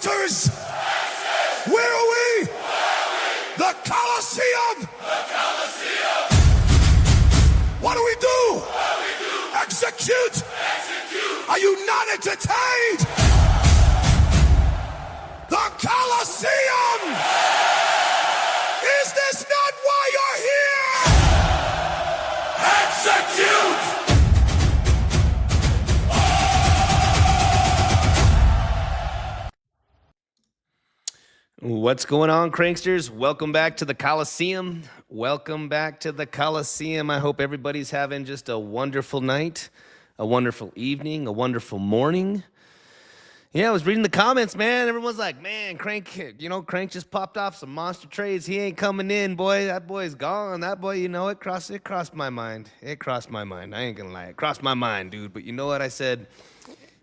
Pranksters! Where are we? The Coliseum! The Coliseum! What do we do? What do we do? Execute! Execute! Are you not entertained? The Coliseum! Is this not why you're here? Execute! What's going on, Cranksters? Welcome back to the Coliseum. Welcome back to the Coliseum. I hope everybody's having just a wonderful night, a wonderful evening, a wonderful morning. Yeah, I was reading the comments, man. Everyone's like, man, Crank, Crank just popped off some monster trades. He ain't coming in, boy. That boy's gone. That boy, it crossed my mind. It crossed my mind. I ain't gonna lie. It crossed my mind, dude. But you know what? I said,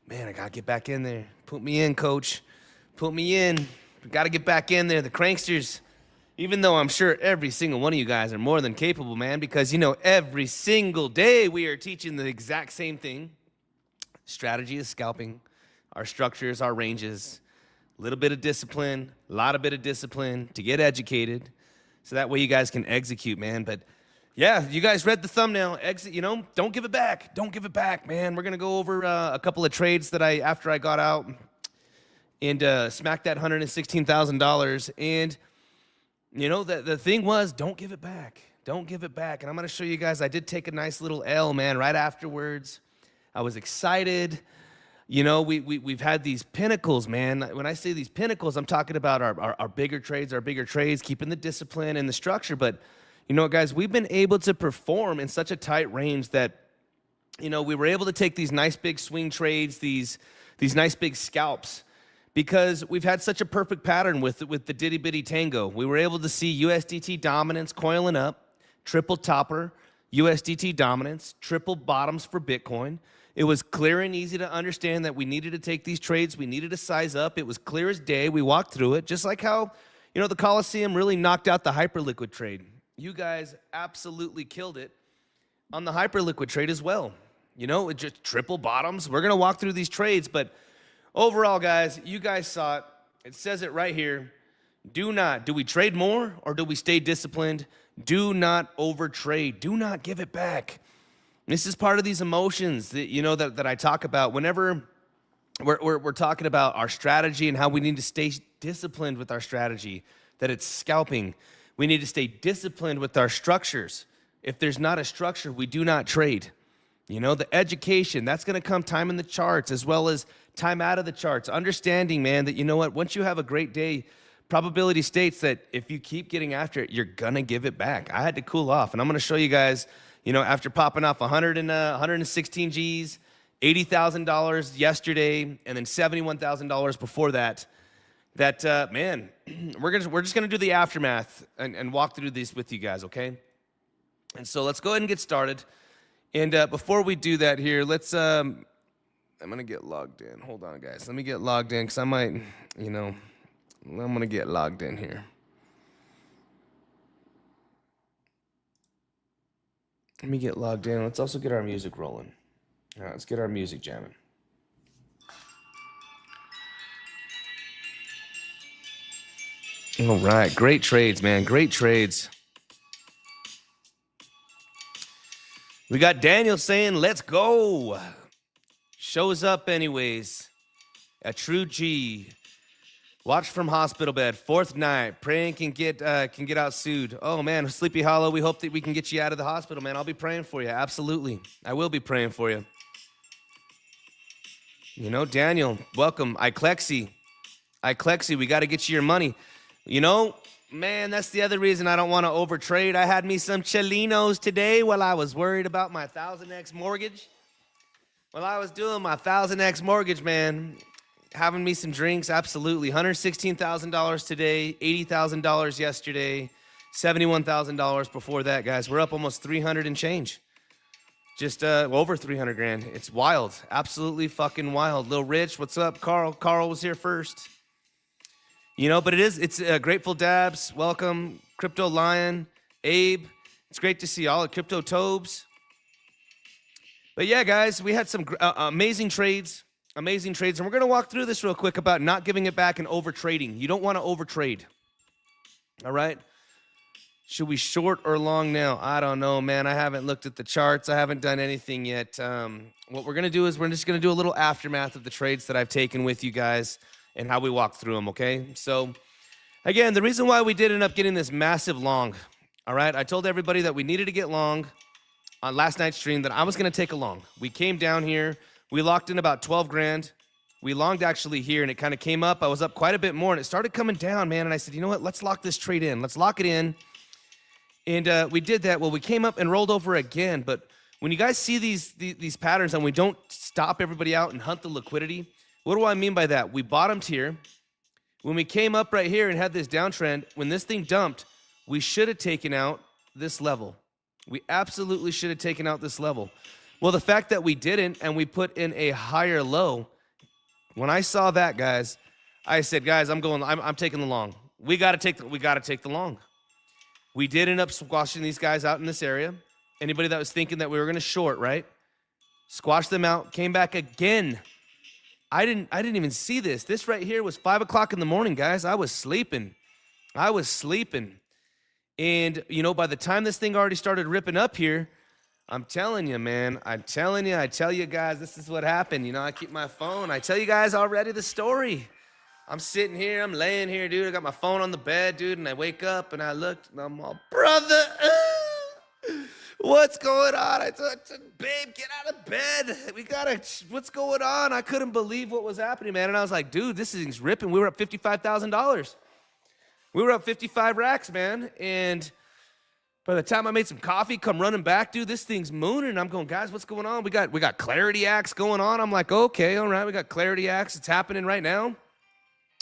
man, I gotta get back in there. Put me in, coach. Put me in. Got to get back in there. The Cranksters, even though I'm sure every single one of you guys are more than capable, man, because, every single day we are teaching the exact same thing. Strategy is scalping. Our structures, our ranges, a little bit of discipline, a lot of bit of discipline to get educated. So that way you guys can execute, man. But yeah, you guys read the thumbnail. Don't give it back. Don't give it back, man. We're going to go over a couple of trades that after I got out and smacked that $116,000. And, the thing was, don't give it back. Don't give it back. And I'm going to show you guys, I did take a nice little L, man, right afterwards. I was excited. We've had these pinnacles, man. When I say these pinnacles, I'm talking about our bigger trades, keeping the discipline and the structure. But, guys, we've been able to perform in such a tight range that, we were able to take these nice big swing trades, these nice big scalps, because we've had such a perfect pattern with the Diddy Bitty Tango. We were able to see USDT dominance coiling up, triple topper, USDT dominance, triple bottoms for Bitcoin. It was clear and easy to understand that we needed to take these trades. We needed to size up. It was clear as day. We walked through it, just like how, the Coliseum really knocked out the hyperliquid trade. You guys absolutely killed it on the hyperliquid trade as well. It just triple bottoms. We're going to walk through these trades, but overall, guys, you guys saw it. It says it right here. Do we trade more or do we stay disciplined? Do not overtrade. Do not give it back. This is part of these emotions that, that I talk about whenever we're talking about our strategy and how we need to stay disciplined with our strategy, that it's scalping. We need to stay disciplined with our structures. If there's not a structure, we do not trade. The education, that's going to come time in the charts as well as time out of the charts. Understanding, man, that once you have a great day, probability states that if you keep getting after it, you're going to give it back. I had to cool off, and I'm going to show you guys, after popping off 116 G's, $80,000 yesterday, and then $71,000 before that, man, we're just going to do the aftermath and walk through these with you guys, okay? And so let's go ahead and get started. And before we do that here, let's, I'm going to get logged in. Hold on, guys. Let me get logged in because I might, I'm going to get logged in here. Let me get logged in. Let's also get our music rolling. All right, let's get our music jamming. All right, great trades, man. Great trades. We got Daniel saying, let's go. Shows up anyways. A true G. Watch from hospital bed. Fourth night. Praying can get out sued. Oh, man. Sleepy Hollow, we hope that we can get you out of the hospital, man. I'll be praying for you. Absolutely. I will be praying for you. Daniel, welcome. Iclexi, we got to get you your money. Man, that's the other reason I don't want to overtrade. I had me some Chilinos today while I was worried about my 1000X mortgage. While I was doing my 1000X mortgage, man, having me some drinks, absolutely. $116,000 today, $80,000 yesterday, $71,000 before that, guys. We're up almost 300 and change. Just over 300 grand. It's wild. Absolutely fucking wild. Lil Rich, what's up? Carl was here first. But it's Grateful Dabs, welcome. Crypto Lion, Abe, it's great to see all the Crypto Tobes. But yeah, guys, we had some amazing trades. Amazing trades. And we're going to walk through this real quick about not giving it back and overtrading. You don't want to overtrade. All right? Should we short or long now? I don't know, man. I haven't looked at the charts. I haven't done anything yet. What we're going to do is we're just going to do a little aftermath of the trades that I've taken with you guys and how we walk through them, okay? So, again, the reason why we did end up getting this massive long, all right? I told everybody that we needed to get long on last night's stream, that I was going to take a long. We came down here. We locked in about 12 grand. We longed actually here, and it kind of came up. I was up quite a bit more, and it started coming down, man. And I said, you know what? Let's lock this trade in. Let's lock it in. And we did that. Well, we came up and rolled over again. But when you guys see these patterns and we don't stop everybody out and hunt the liquidity, what do I mean by that? We bottomed here. When we came up right here and had this downtrend, when this thing dumped, we should have taken out this level. We absolutely should have taken out this level. Well, the fact that we didn't and we put in a higher low, when I saw that, guys, I said, guys, I'm taking the long. We got to take the long. We did end up squashing these guys out in this area. Anybody that was thinking that we were going to short, right? Squashed them out, came back again. I didn't even see this. This right here was 5 o'clock in the morning, guys. I was sleeping. And, you know, by the time this thing already started ripping up here, I'm telling you, man. I tell you guys, this is what happened. You know, I keep my phone. I tell you guys already the story. I'm sitting here, I'm laying here, dude. I got my phone on the bed, dude, and I wake up and I looked and I'm all, brother, what's going on? I said, babe, get out of bed. What's going on? I couldn't believe what was happening, man. And I was like, dude, this thing's ripping. We were up $55,000. We were up 55 racks, man. And by the time I made some coffee, come running back, dude, this thing's mooning. I'm going, guys, what's going on? We got clarity acts going on. I'm like, okay, all right, we got clarity acts. It's happening right now.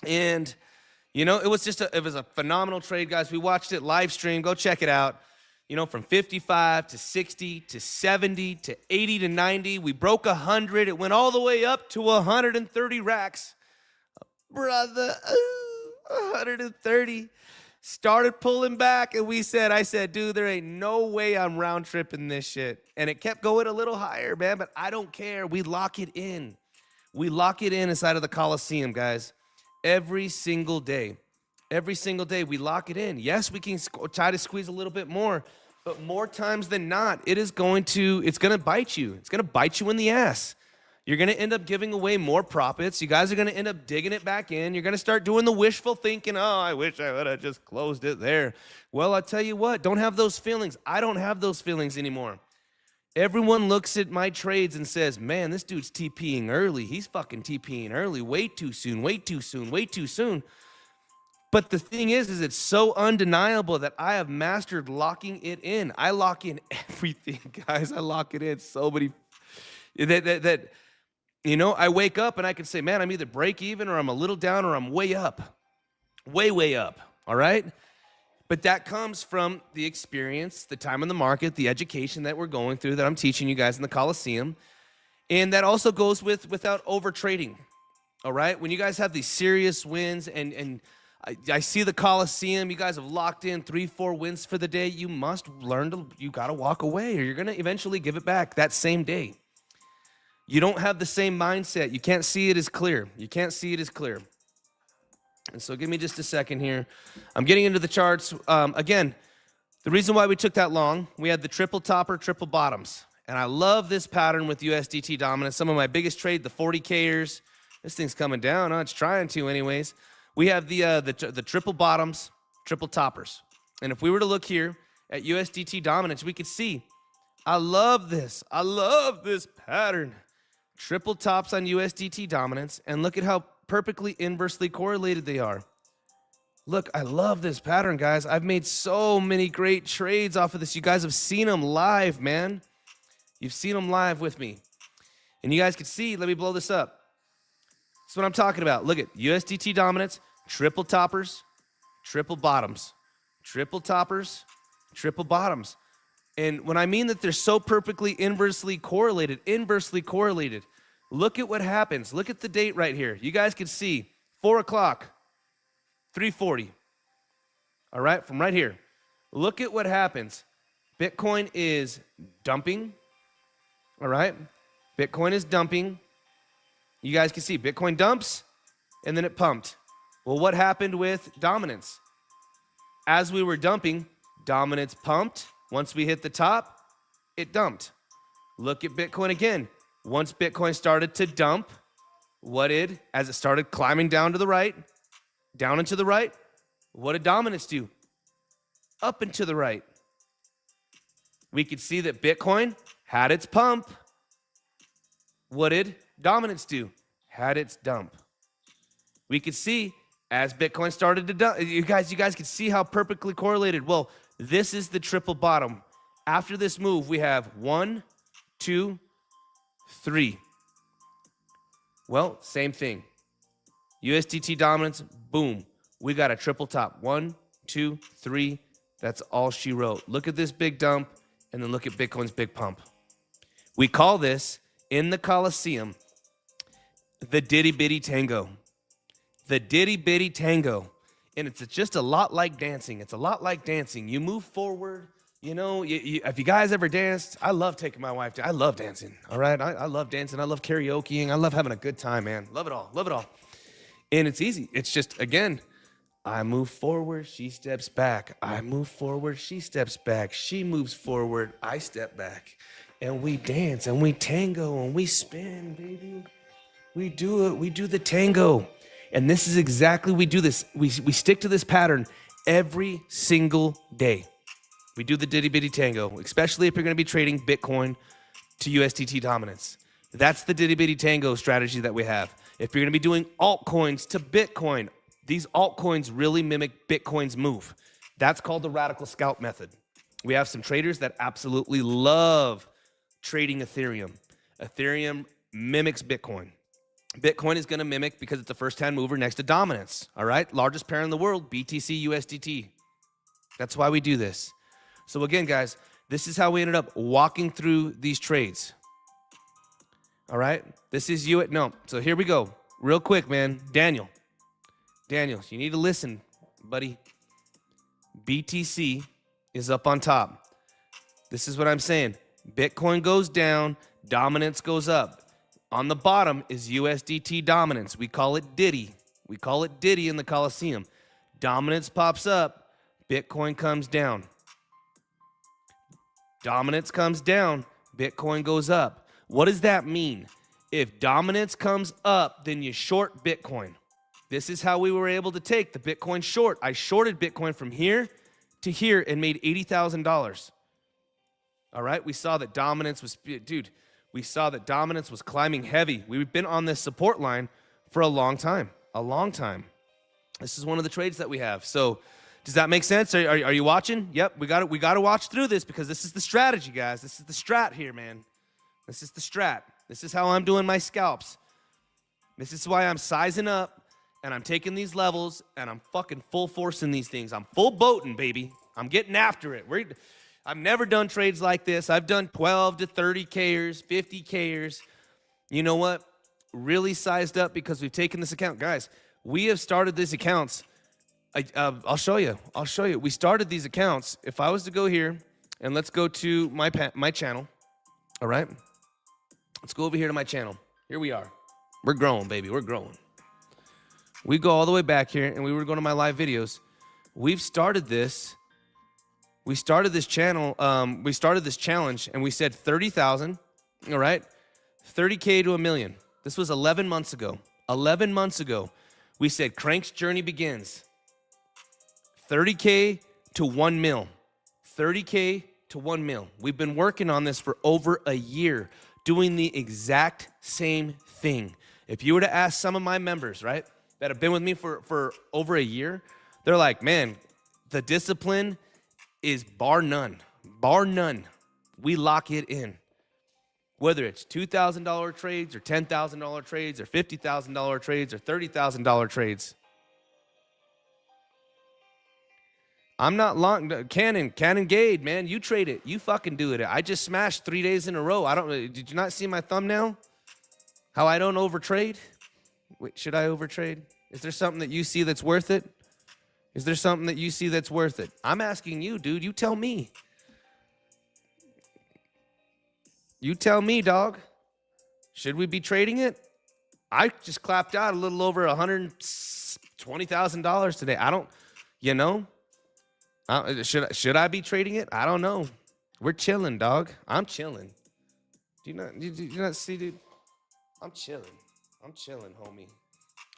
And, you know, it was a phenomenal trade, guys. We watched it live stream. Go check it out. You know, from 55 to 60 to 70 to 80 to 90. We broke 100. It went all the way up to 130 racks. Brother, 130. Started pulling back, and I said, dude, there ain't no way I'm round tripping this shit. And it kept going a little higher, man, but I don't care. We lock it in. We lock it in inside of the Coliseum, guys. Every single day. Every single day, we lock it in. Yes, we can try to squeeze a little bit more, but more times than not, it's going to bite you. It's going to bite you in the ass. You're going to end up giving away more profits. You guys are going to end up digging it back in. You're going to start doing the wishful thinking, oh, I wish I would have just closed it there. Well, I'll tell you what, don't have those feelings. I don't have those feelings anymore. Everyone looks at my trades and says, man, this dude's TPing early. He's fucking TPing early. Way too soon, way too soon, way too soon. But the thing is it's so undeniable that I have mastered locking it in. I lock in everything, guys. I lock it in so many that you know, I wake up and I can say, man, I'm either break even or I'm a little down or I'm way up. Way up, all right? But that comes from the experience, the time in the market, the education that we're going through that I'm teaching you guys in the Coliseum. And that also goes without overtrading, all right? When you guys have these serious wins and I see the Coliseum, you guys have locked in 3-4 wins for the day, you must learn you got to walk away or you're going to eventually give it back that same day. You don't have the same mindset. You can't see it as clear. And so give me just a second here. I'm getting into the charts. Again, the reason why we took that long, we had the triple topper, triple bottoms. And I love this pattern with USDT dominance. Some of my biggest trade, the 40Kers. This thing's coming down. It's trying to anyways. We have the triple bottoms, triple toppers. And if we were to look here at USDT dominance, we could see, I love this pattern. Triple tops on USDT dominance. And look at how perfectly inversely correlated they are. Look, I love this pattern, guys. I've made so many great trades off of this. You guys have seen them live, man. You've seen them live with me. And you guys can see, let me blow this up. That's what I'm talking about. Look at USDT dominance, triple toppers, triple bottoms. Triple toppers, triple bottoms. And when I mean that they're so perfectly inversely correlated, look at what happens. Look at the date right here. You guys can see 4 o'clock, 3:40. All right, from right here. Look at what happens. Bitcoin is dumping. All right, Bitcoin is dumping. You guys can see Bitcoin dumps, and then it pumped. Well, what happened with dominance? As we were dumping, dominance pumped. Once we hit the top, it dumped. Look at Bitcoin again. Once Bitcoin started to dump, as it started climbing down to the right, down and to the right, what did dominance do? Up and to the right. We could see that Bitcoin had its pump. What did dominance do? Had its dump. We could see as Bitcoin started to dump, you guys could see how perfectly correlated. Well, this is the triple bottom. After this move, we have 1, 2, 3. Well, same thing. USDT dominance, boom. We got a triple top. 1, 2, 3. That's all she wrote. Look at this big dump, and then look at Bitcoin's big pump. We call this, in the Coliseum, the Diddy Bitty Tango. The Diddy Bitty Tango. And it's just a lot like dancing. It's a lot like dancing. You move forward. You know, if you guys ever danced, I love taking my wife to, I love dancing, all right? I love dancing. I love karaokeing. I love having a good time, man. Love it all. Love it all. And it's easy. It's just, again, I move forward, she steps back. I move forward, she steps back. She moves forward, I step back. And we dance, and we tango, and we spin, baby. We do it. We do the tango. And this is exactly, we do this. We stick to this pattern every single day. We do the Diddy Bitty Tango, especially if you're going to be trading Bitcoin to USDT dominance. That's the Diddy Bitty Tango strategy that we have. If you're going to be doing altcoins to Bitcoin, these altcoins really mimic Bitcoin's move. That's called the radical scalp method. We have some traders that absolutely love trading Ethereum. Ethereum mimics Bitcoin. Bitcoin is going to mimic because it's a first-hand mover next to dominance. All right? Largest pair in the world, BTC, USDT. That's why we do this. So again, guys, this is how we ended up walking through these trades. All right? This is you. No. So here we go. Real quick, man. Daniel, you need to listen, buddy. BTC is up on top. This is what I'm saying. Bitcoin goes down, dominance goes up. On the bottom is USDT dominance. We call it Diddy. We call it Diddy in the Coliseum. Dominance pops up, Bitcoin comes down. Dominance comes down, Bitcoin goes up. What does that mean? If dominance comes up, then you short Bitcoin. This is how we were able to take the Bitcoin short. I shorted Bitcoin from here to here and made $80,000. All right, we saw that dominance was, dude, we saw that dominance was climbing heavy. We've been on this support line for a long time, This is one of the trades that we have. So does that make sense? Are you watching? Yep, we got to watch through this because this is the strategy, guys. This is the strat here, man. This is the strat. This is how I'm doing my scalps. This is why I'm sizing up and I'm taking these levels and I'm fucking full forcing these things. I'm full boating, baby. I'm getting after it. I've never done trades like this. I've done 12 to 30 Kers, 50 Kers. You know what? Really sized up because we've taken this account. Guys, we have started these accounts. I'll show you. We started these accounts. If I was to go here and let's go to my channel. All right? Let's go over here to my channel. Here we are. We're growing, baby. We're growing. We go all the way back here and we were going to my live videos. We've started this. We started this channel. We started this challenge and we said 30,000. All right? 30K to $1 million. This was 11 months ago. 11 months ago. We said Crank's journey begins. 30K to 1 mil. 30K to 1 mil. We've been working on this for over a year, doing the exact same thing. If you were to ask some of my members, right, that have been with me for over a year, they're like, man, the discipline is bar none. Bar none. We lock it in. Whether it's $2,000 trades or $10,000 trades or $50,000 trades or $30,000 trades. I'm not long. Cannon Gade, man, you trade it. You fucking do it. I just smashed 3 days in a row. Did you not see my thumbnail? How I don't overtrade? Wait, should I overtrade? Is there something that you see that's worth it? Is there something that you see that's worth it? I'm asking you, dude. You tell me. You tell me, dog. Should we be trading it? I just clapped out a little over $120,000 today. I don't, you know, should I be trading it? I don't know. We're chilling, dog. I'm chilling. Do you not see, dude? I'm chilling. I'm chilling, homie.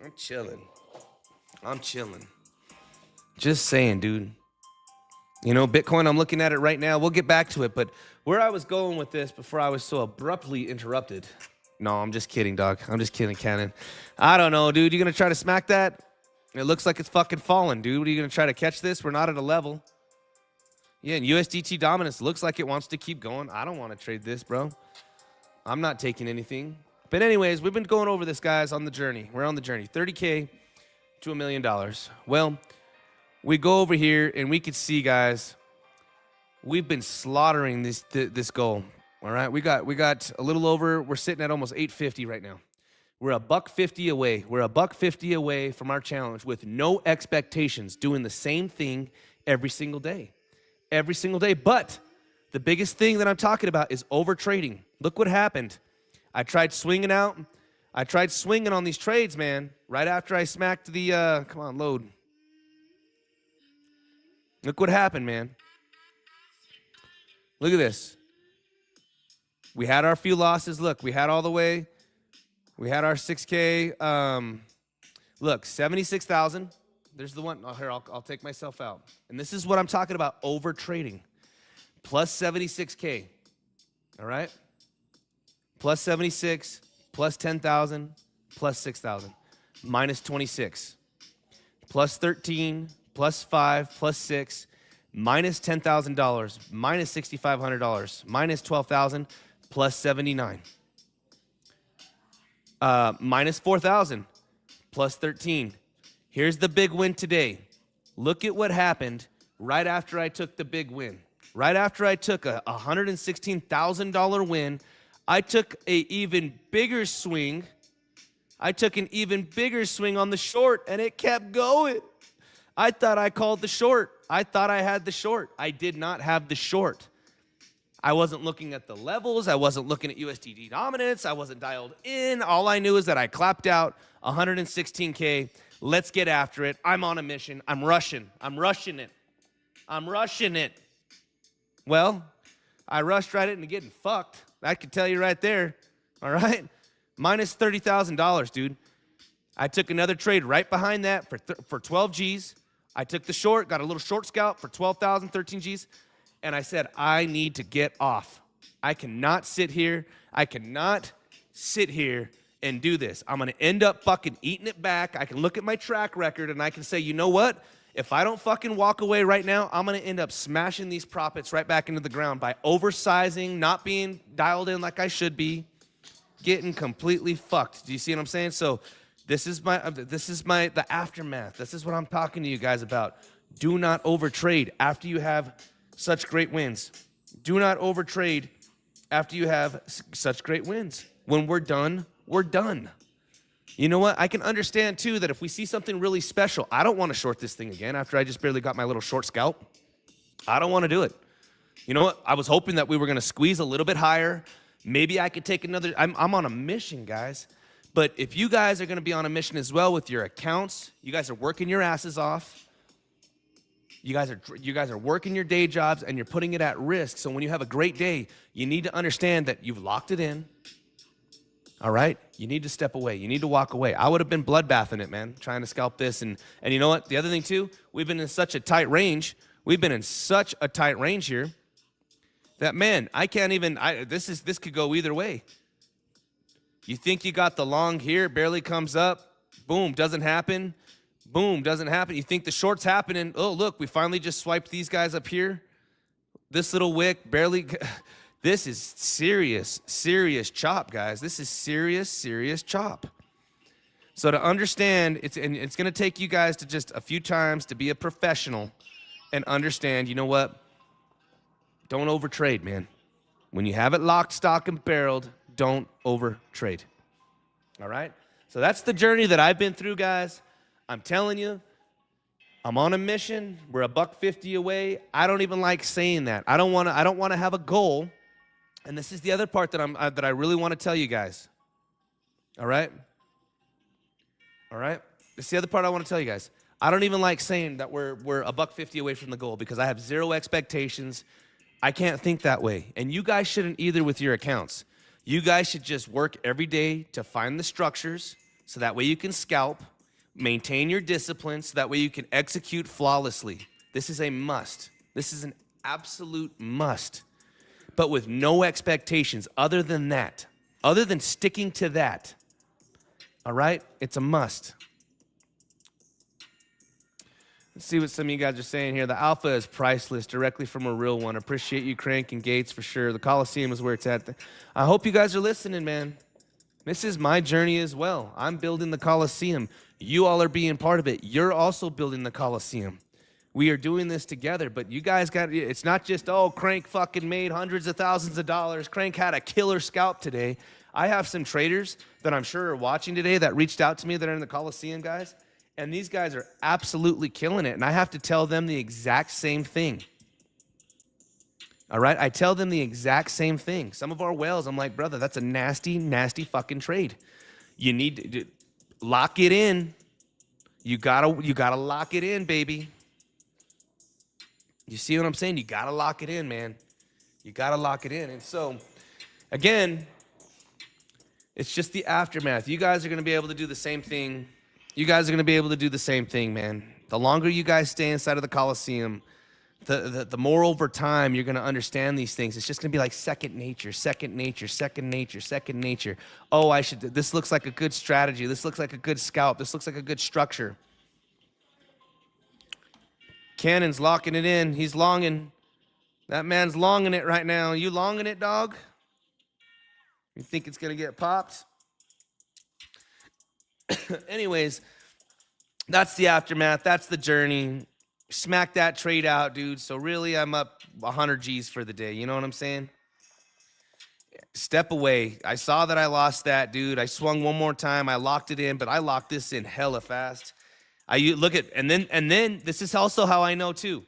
I'm chilling. I'm chilling. Just saying, dude. You know, Bitcoin, I'm looking at it right now. We'll get back to it, but where I was going with this before I was so abruptly interrupted. No, I'm just kidding, dog. I'm just kidding, Cannon. I don't know, dude. You gonna try to smack that? It looks like it's fucking falling, dude. What are you gonna try to catch this? We're not at a level. Yeah, and USDT dominance looks like it wants to keep going. I don't want to trade this, bro. I'm not taking anything. But anyways, we've been going over this, guys, on the journey. We're on the journey. 30K to $1 million. Well, we go over here and we could see, guys, we've been slaughtering this goal. All right, we got a little over. We're sitting at almost 850 right now. We're $150 away. We're $150 away from our challenge with no expectations, doing the same thing every single day. Every single day. But the biggest thing that I'm talking about is overtrading. Look what happened. I tried swinging out. I tried swinging on these trades, man, right after I smacked the, come on, load. Look what happened, man. Look at this. We had our few losses. Look, we had all the way. We had our 6K. Look, 76,000. There's the one. Oh, here, I'll take myself out. And this is what I'm talking about, over trading. Plus 76K. All right? Plus 76, plus 10,000, plus 6,000. Minus 26. Plus 13, plus 5, plus 6. Minus $10,000. Minus $6,500. Minus 12,000. Plus 79. Minus 4,000. Plus 13. Here's the big win today. Look at what happened right after I took the big win. Right after I took a $116,000 win, I took an even bigger swing. I took an even bigger swing on the short, and it kept going. I thought I called the short. I thought I had the short. I did not have the short. I wasn't looking at the levels. I wasn't looking at USDT dominance. I wasn't dialed in. All I knew is that I clapped out 116K. Let's get after it. I'm on a mission. I'm rushing. I'm rushing it. I'm rushing it. Well, I rushed right into getting fucked. I can tell you right there. All right? Minus $30,000, dude. I took another trade right behind that for 12 G's. I took the short, got a little short scalp for 12,000, 13 G's. And I said, I need to get off. I cannot sit here. I cannot sit here and do this. I'm going to end up fucking eating it back. I can look at my track record and I can say, you know what? If I don't fucking walk away right now, I'm going to end up smashing these profits right back into the ground by oversizing, not being dialed in like I should be, getting completely fucked. Do you see what I'm saying? So this is the aftermath. This is what I'm talking to you guys about. Do not overtrade after you have such great wins. Do not overtrade after you have such great wins. When we're done, we're done. You know what? I can understand, too, that if we see something really special, I don't want to short this thing again after I just barely got my little short scalp. I don't want to do it. You know what? I was hoping that we were going to squeeze a little bit higher. Maybe I could take another. I'm on a mission, guys. But if you guys are going to be on a mission as well with your accounts, you guys are working your asses off. You guys are working your day jobs and you're putting it at risk. So when you have a great day, you need to understand that you've locked it in. All right? You need to step away. You need to walk away. I would have been bloodbathing it, man, trying to scalp this. And you know what? The other thing, too, we've been in such a tight range. We've been in such a tight range here that, man, I can't even, this could go either way. You think you got the long here, barely comes up, boom, doesn't happen. Boom, doesn't happen. You think the short's happening. Oh, look, we finally just swiped these guys up here. This little wick barely. This is serious, serious chop, guys. This is serious, serious chop. So to understand, it's going to take you guys to just a few times to be a professional and understand, you know what? Don't overtrade, man. When you have it locked, stock, and barreled, don't overtrade. All right? So that's the journey that I've been through, guys. I'm telling you, I'm on a mission. We're $150 away. I don't even like saying that. I don't want to have a goal. And this is the other part that I really want to tell you guys. All right? All right? That's the other part I want to tell you guys. I don't even like saying that we're $1.50 away from the goal because I have zero expectations. I can't think that way. And you guys shouldn't either with your accounts. You guys should just work every day to find the structures so that way you can scalp, maintain your discipline so that way you can execute flawlessly. This is a must. This is an absolute must. But with no expectations other than that, other than sticking to that, all right? It's a must. Let's see what some of you guys are saying here. The alpha is priceless, directly from a real one. Appreciate you, Crank and Gates, for sure. The Coliseum is where it's at. I hope you guys are listening, man. This is my journey as well. I'm building the Coliseum. You all are being part of it. You're also building the Coliseum. We are doing this together, but you guys got, it's not just, oh, Crank fucking made hundreds of thousands of dollars. Crank had a killer scalp today. I have some traders that I'm sure are watching today that reached out to me that are in the Coliseum, guys. And these guys are absolutely killing it. And I have to tell them the exact same thing. All right? I tell them the exact same thing. Some of our whales, I'm like, brother, that's a nasty, nasty fucking trade. You need to lock it in. You gotta lock it in, baby. You see what I'm saying? You gotta lock it in, man. You gotta lock it in. And so, again, it's just the aftermath. You guys are gonna be able to do the same thing. You guys are gonna be able to do the same thing, man. The longer you guys stay inside of the Coliseum, the more over time you're gonna understand these things. It's just gonna be like second nature, second nature, second nature, second nature. Oh, this looks like a good strategy. This looks like a good scalp. This looks like a good structure. Cannon's locking it in. He's longing. That man's longing it right now. You longing it, dog? You think it's gonna get popped? Anyways, that's the aftermath. That's the journey. Smack that trade out, dude. So really, I'm up 100 G's for the day. You know what I'm saying? Step away. I saw that I lost that, dude. I swung one more time. I locked it in, but I locked this in hella fast. And then this is also how I know too.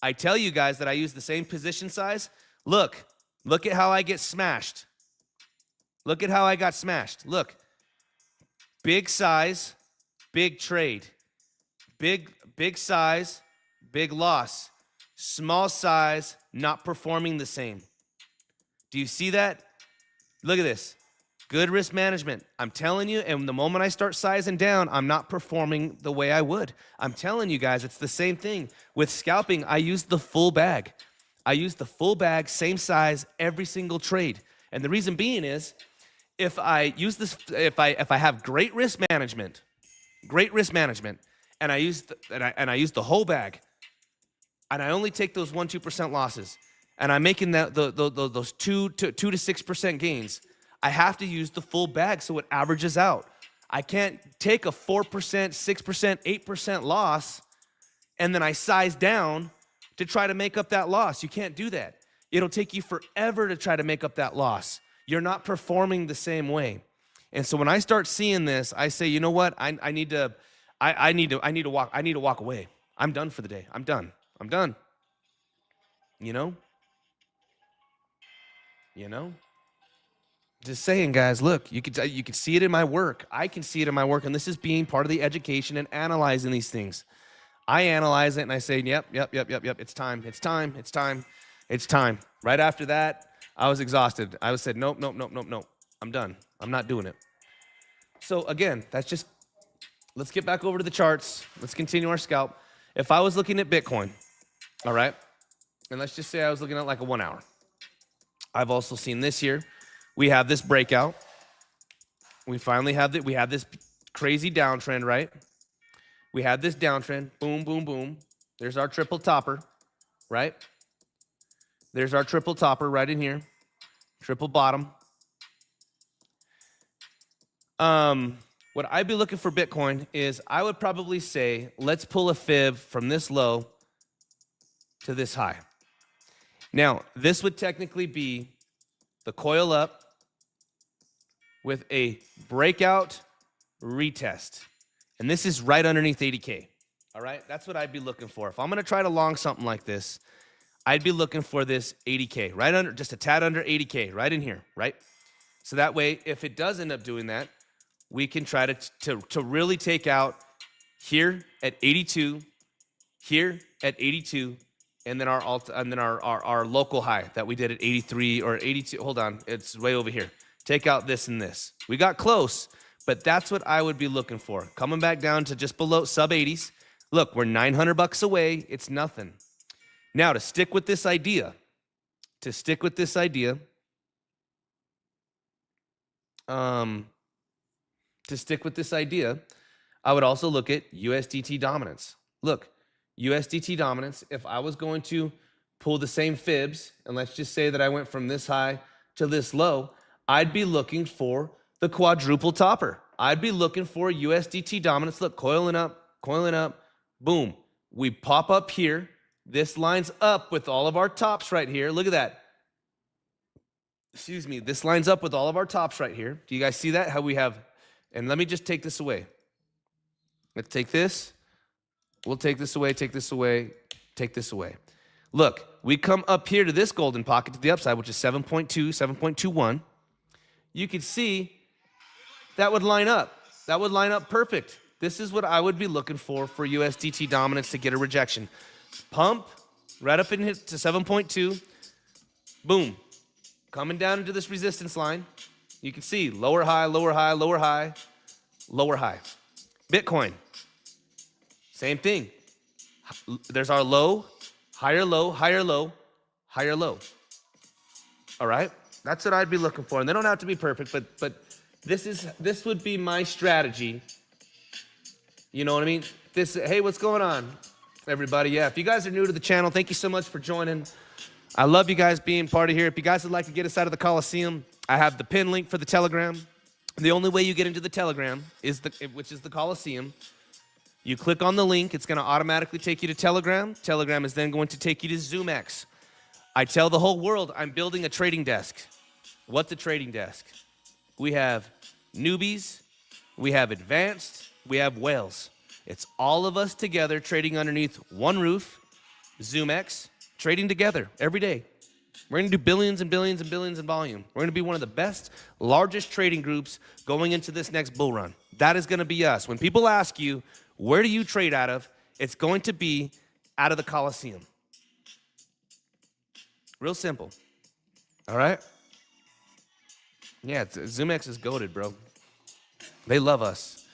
I tell you guys that I use the same position size. Look at how I get smashed. Look at how I got smashed. Look, big size, big trade, big size, big loss, small size, not performing the same. Do you see that? Look at this. Good risk management. I'm telling you, and the moment I start sizing down, I'm not performing the way I would. I'm telling you guys, it's the same thing. With scalping, I use the full bag. I use the full bag, same size, every single trade. And the reason being is, if I have great risk management, and I use the whole bag, and I only take those 1-2% losses, and I'm making those 2 to 6% gains, I have to use the full bag so it averages out. I can't take a 4%, 6%, 8% loss and then I size down to try to make up that loss. You can't do that. It'll take you forever to try to make up that loss. You're not performing the same way. And so when I start seeing this, I say, you know what? I need to walk away. I'm done for the day. I'm done. You know? Just saying, guys, look, you can see it in my work. I can see it in my work, and this is being part of the education and analyzing these things. I analyze it, and I say, yep, it's time. Right after that, I was exhausted. I said, nope, I'm done. I'm not doing it. So again, let's get back over to the charts. Let's continue our scalp. If I was looking at Bitcoin, all right, and let's just say I was looking at like a 1 hour. I've also seen this here. We have this breakout. We finally have we have this crazy downtrend, right? We have this downtrend. Boom, boom, boom. There's our triple topper, right? There's our triple topper right in here. Triple bottom. What I'd be looking for Bitcoin is I would probably say, let's pull a fib from this low to this high. Now, this would technically be the coil up with a breakout retest. And this is right underneath 80K. All right? That's what I'd be looking for. If I'm going to try to long something like this, I'd be looking for this 80K, right under, just a tad under 80K, right in here, right? So that way, if it does end up doing that, we can try to really take out here at 82, here at 82, and then our local high that we did at 83 or 82. Hold on, it's way over here. Take out this and this. We got close, but that's what I would be looking for. Coming back down to just below sub 80s. Look, we're $900 away. It's nothing. Now to stick with this idea, I would also look at USDT dominance. Look, USDT dominance, if I was going to pull the same fibs, and let's just say that I went from this high to this low, I'd be looking for the quadruple topper. I'd be looking for USDT dominance. Look, coiling up, boom. We pop up here. This lines up with all of our tops right here. Look at that. Excuse me. This lines up with all of our tops right here. Do you guys see that? How we have, and let me just take this away. Let's take this. We'll take this away, take this away, take this away. Look, we come up here to this golden pocket to the upside, which is 7.2, 7.21. You can see that would line up. That would line up perfect. This is what I would be looking for USDT dominance to get a rejection. Pump right up in to 7.2. Boom. Coming down into this resistance line. You can see lower high, lower high, lower high, lower high. Bitcoin. Same thing. There's our low, higher low, higher low, higher low. All right? That's what I'd be looking for. And they don't have to be perfect, but this would be my strategy. You know what I mean? Hey, what's going on, everybody? Yeah, if you guys are new to the channel, thank you so much for joining. I love you guys being part of here. If you guys would like to get us out of the Coliseum, I have the pin link for the Telegram. The only way you get into the Telegram which is the Coliseum. You click on the link, it's going to automatically take you to Telegram. Telegram is then going to take you to zoomex. I tell the whole world I'm building a trading desk. What's a trading desk? We have newbies, we have advanced, we have whales. It's all of us together trading underneath one roof, zoomex, trading together every day. We're going to do billions and billions and billions in volume. We're going to be one of the best, largest trading groups going into this next bull run. That is going to be us. When people ask you, where do you trade out of? It's going to be out of the Coliseum. Real simple. All right? Yeah, zoomex is goated, bro. They love us.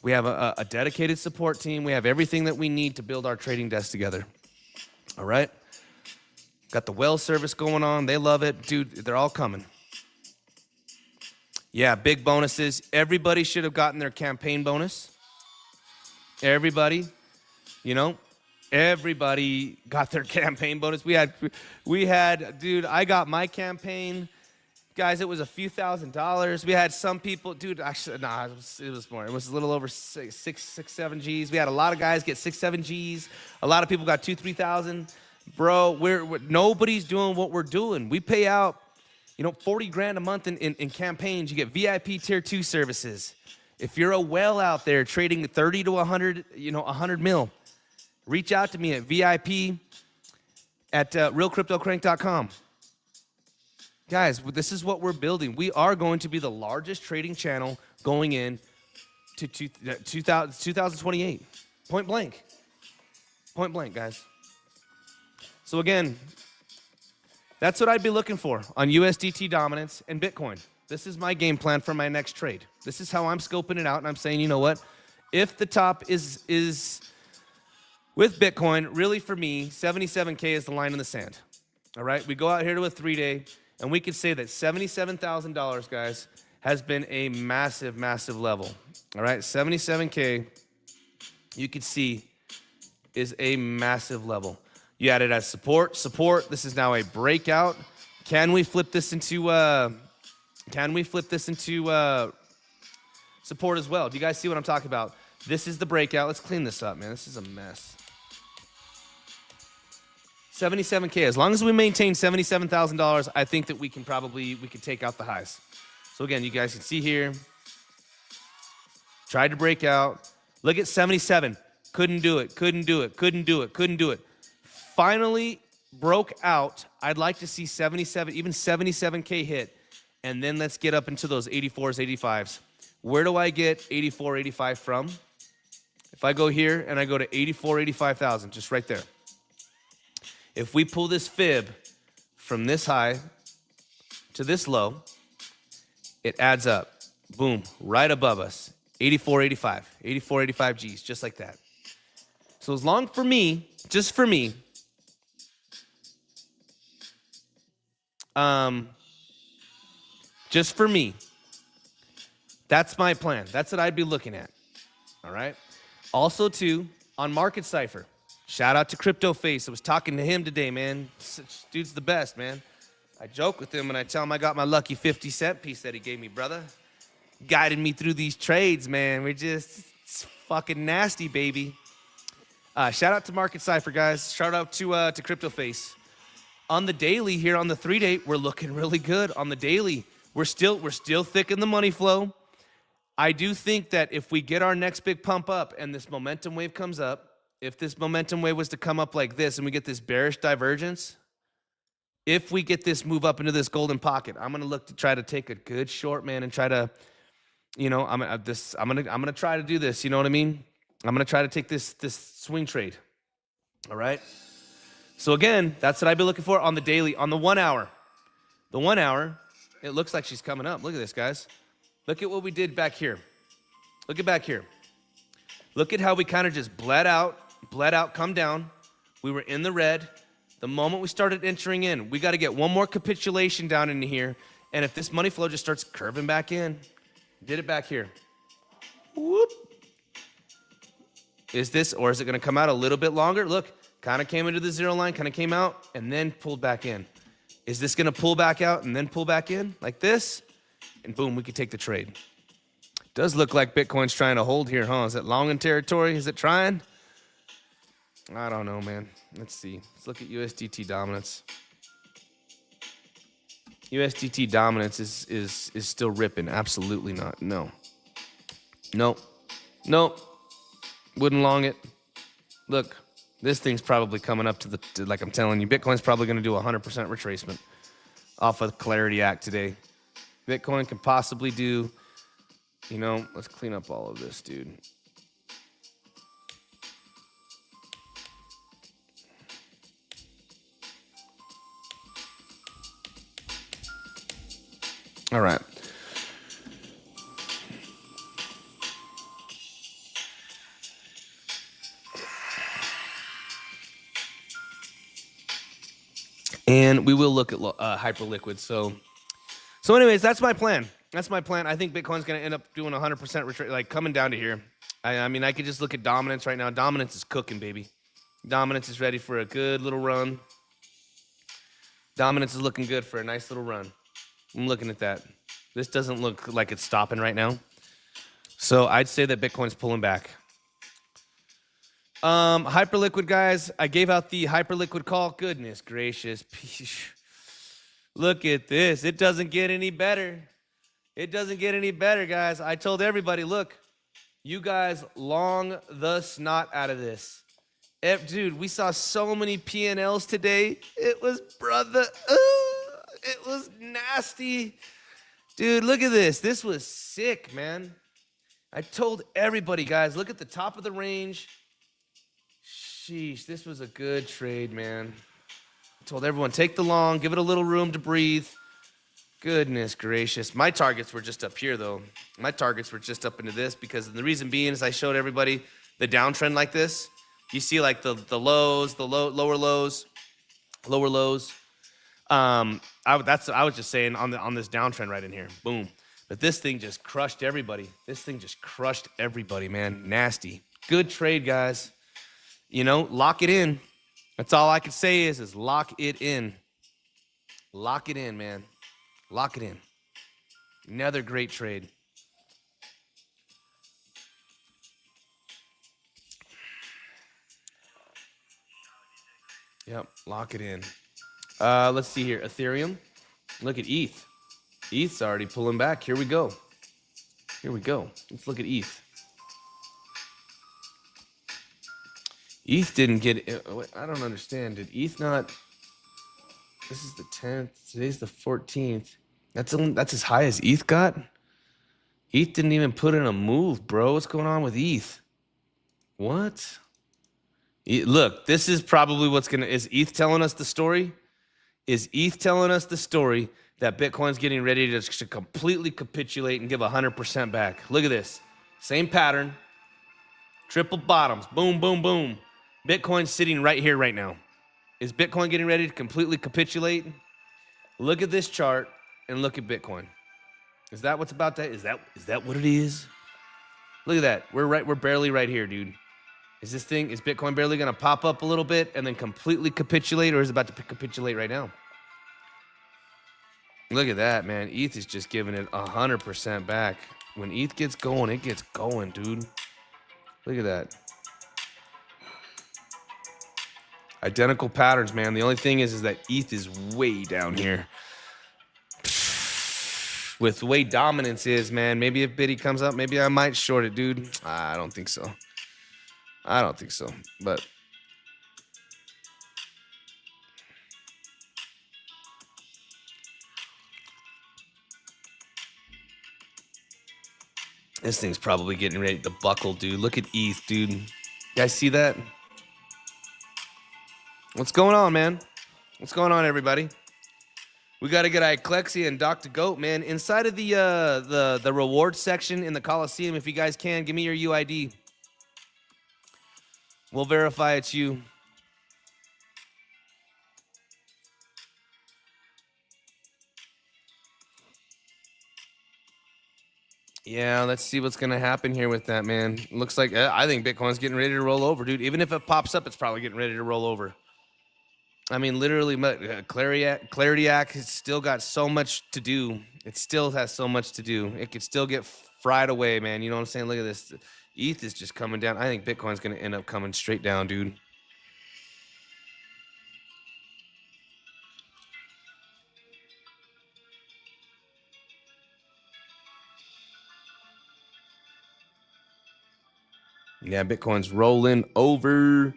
We have a dedicated support team. We have everything that we need to build our trading desk together. All right? Got the well service going on. They love it. Dude, they're all coming. Yeah, big bonuses. Everybody should have gotten their campaign bonus. Everybody, everybody got their campaign bonus. We had, dude, I got my campaign. Guys, it was a few $1,000s. We had some people, dude, actually, nah, it was more. It was a little over six, 7 Gs. We had a lot of guys get 6, 7 Gs. A lot of people got 2,000, 3,000. Bro, nobody's doing what we're doing. We pay out, 40 grand a month in campaigns. You get VIP tier 2 services. If you're a whale out there trading 30 to 100, 100 mil, reach out to me at VIP at realcryptocrank.com. Guys, this is what we're building. We are going to be the largest trading channel going in to 2028. Point blank. Point blank, guys. So again, that's what I'd be looking for on USDT dominance and Bitcoin. This is my game plan for my next trade. This is how I'm scoping it out, and I'm saying, you know what? If the top is with Bitcoin, really for me, 77K is the line in the sand. All right? We go out here to a 3-day, and we can say that $77,000, guys, has been a massive, massive level. All right? 77K, you can see, is a massive level. You add it as support. This is now a breakout. Can we flip this into support as well? Do you guys see what I'm talking about? This is the breakout. Let's clean this up, man. This is a mess. 77K. As long as we maintain $77,000, I think that we can take out the highs. So again, you guys can see here. Tried to break out. Look at 77. Couldn't do it. Finally broke out. I'd like to see 77, even 77K hit. And then let's get up into those 84s, 85s. Where do I get 84, 85 from? If I go here and I go to 84, 85,000, just right there. If we pull this fib from this high to this low, it adds up. Boom, right above us. 84, 85, 84, 85 G's, just like that. So as long for me, just for me, just for me, that's my plan. That's what I'd be looking at. All right. Also, too, on Market Cypher, shout out to Crypto Face. I was talking to him today, man. Dude's the best, man. I joke with him and I tell him I got my lucky 50-cent piece that he gave me, brother. Guided me through these trades, man. It's fucking nasty, baby. Shout out to Market Cypher, guys. Shout out to Crypto Face. On the daily here, on the 3-day, we're looking really good. On the daily, we're still thick in the money flow. I do think that if we get our next big pump up and this momentum wave comes up, if this momentum wave was to come up like this and we get this bearish divergence, if we get this move up into this golden pocket, I'm gonna look to try to take a good short, man, and try to, you know, I'm gonna try to do this. You know what I mean? I'm gonna try to take this swing trade. All right. So again, that's what I'd be looking for on the daily, on the 1 hour. The 1 hour, it looks like she's coming up. Look at this, guys. Look at what we did back here. Look at back here. Look at how we kind of just bled out, come down. We were in the red. The moment we started entering in, we got to get one more capitulation down into here. And if this money flow just starts curving back in, did it back here. Whoop. Is this, or is it going to come out a little bit longer? Look, kind of came into the zero line, kind of came out, and then pulled back in. Is this going to pull back out and then pull back in like this? And boom, we could take the trade. Does look like Bitcoin's trying to hold here, huh? Is it long in territory? Is it trying? I don't know, man. Let's see. Let's look at USDT dominance. USDT dominance is still ripping. Absolutely not. No. Nope. Nope. Wouldn't long it. Look, this thing's probably coming up to like I'm telling you, Bitcoin's probably going to do 100% retracement off of the Clarity Act today. Bitcoin can possibly do, you know, let's clean up all of this, dude. All right. And we will look at Hyperliquid. So anyways, that's my plan. That's my plan. I think Bitcoin's going to end up doing 100% retrace, like coming down to here. I mean, I could just look at dominance right now. Dominance is cooking, baby. Dominance is ready for a good little run. Dominance is looking good for a nice little run. I'm looking at that. This doesn't look like it's stopping right now. So I'd say that Bitcoin's pulling back. Hyperliquid, guys. I gave out the Hyperliquid call. Goodness gracious. Look at this. It doesn't get any better. It doesn't get any better, guys. I told everybody, look, you guys long the snot out of this. Dude, we saw so many P&Ls today. It was, brother, it was nasty. Dude, look at this. This was sick, man. I told everybody, guys, look at the top of the range. Sheesh, this was a good trade, man. I told everyone, take the long, give it a little room to breathe. Goodness gracious. My targets were just up here, though. My targets were just up into this because the reason being is I showed everybody the downtrend like this. You see like the lows, lower lows. I was just saying on this downtrend right in here. Boom. But this thing just crushed everybody. This thing just crushed everybody, man. Nasty. Good trade, guys. You know, lock it in. That's all I can say is lock it in. Lock it in, man. Lock it in. Another great trade. Yep, lock it in. Let's see here. Ethereum. Look at ETH. ETH's already pulling back. Here we go. Here we go. Let's look at ETH. ETH didn't get... I don't understand. Did ETH not... This is the 10th. Today's the 14th. That's as high as ETH got? ETH didn't even put in a move, bro. What's going on with ETH? What? Look, this is probably what's going to... Is ETH telling us the story? Is ETH telling us the story that Bitcoin's getting ready to completely capitulate and give 100% back? Look at this. Same pattern. Triple bottoms. Boom, boom, boom. Bitcoin's sitting right here right now. Is Bitcoin getting ready to completely capitulate? Look at this chart and look at Bitcoin. Is that what's about that? Is that what it is? Look at that. We're barely right here, dude. Is Bitcoin barely gonna pop up a little bit and then completely capitulate, or is it about to capitulate right now? Look at that, man. ETH is just giving it 100% back. When ETH gets going, it gets going, dude. Look at that. Identical patterns, man. The only thing is that ETH is way down here. With the way dominance is, man, maybe if Bitty comes up, maybe I might short it, dude. I don't think so. I don't think so, but... This thing's probably getting ready to buckle, dude. Look at ETH, dude. You guys see that? What's going on, man? What's going on, everybody? We got to get Iclexia and Dr. Goat, man. Inside of the reward section in the Coliseum, if you guys can, give me your UID. We'll verify it's you. Yeah, let's see what's going to happen here with that, man. Looks like, I think Bitcoin's getting ready to roll over, dude. Even if it pops up, it's probably getting ready to roll over. I mean, literally, Clariac has still got so much to do. It still has so much to do. It could still get fried away, man. You know what I'm saying? Look at this. ETH is just coming down. I think Bitcoin's going to end up coming straight down, dude. Yeah, Bitcoin's rolling over.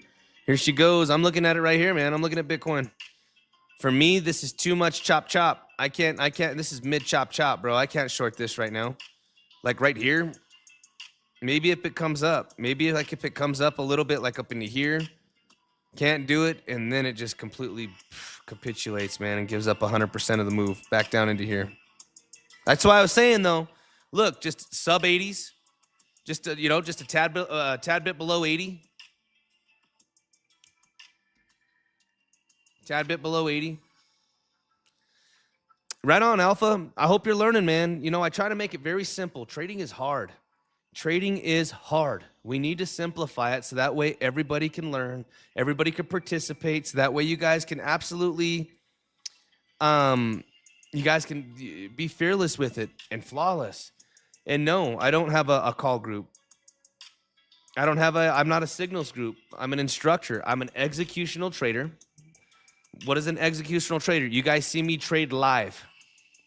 Here she goes. I'm looking at it right here, man. I'm looking at Bitcoin. For me, this is too much chop chop. I can't. This is mid chop chop, bro. I can't short this right now. Like right here. Maybe if it comes up. Maybe like if it comes up a little bit, like up into here. Can't do it, and then it just completely capitulates, man, and gives up 100% of the move back down into here. That's why I was saying, though. Look, just sub 80s. Just just a tad bit below 80. Tad bit below 80. Right on, Alpha. I hope you're learning, man. You know, I try to make it very simple. Trading is hard. Trading is hard. We need to simplify it so that way everybody can learn, everybody can participate, so that way you guys can absolutely, you guys can be fearless with it and flawless. And no, I don't have a call group. I'm not a signals group. I'm an instructor. I'm an executional trader. What is an executional trader? You guys see me trade live.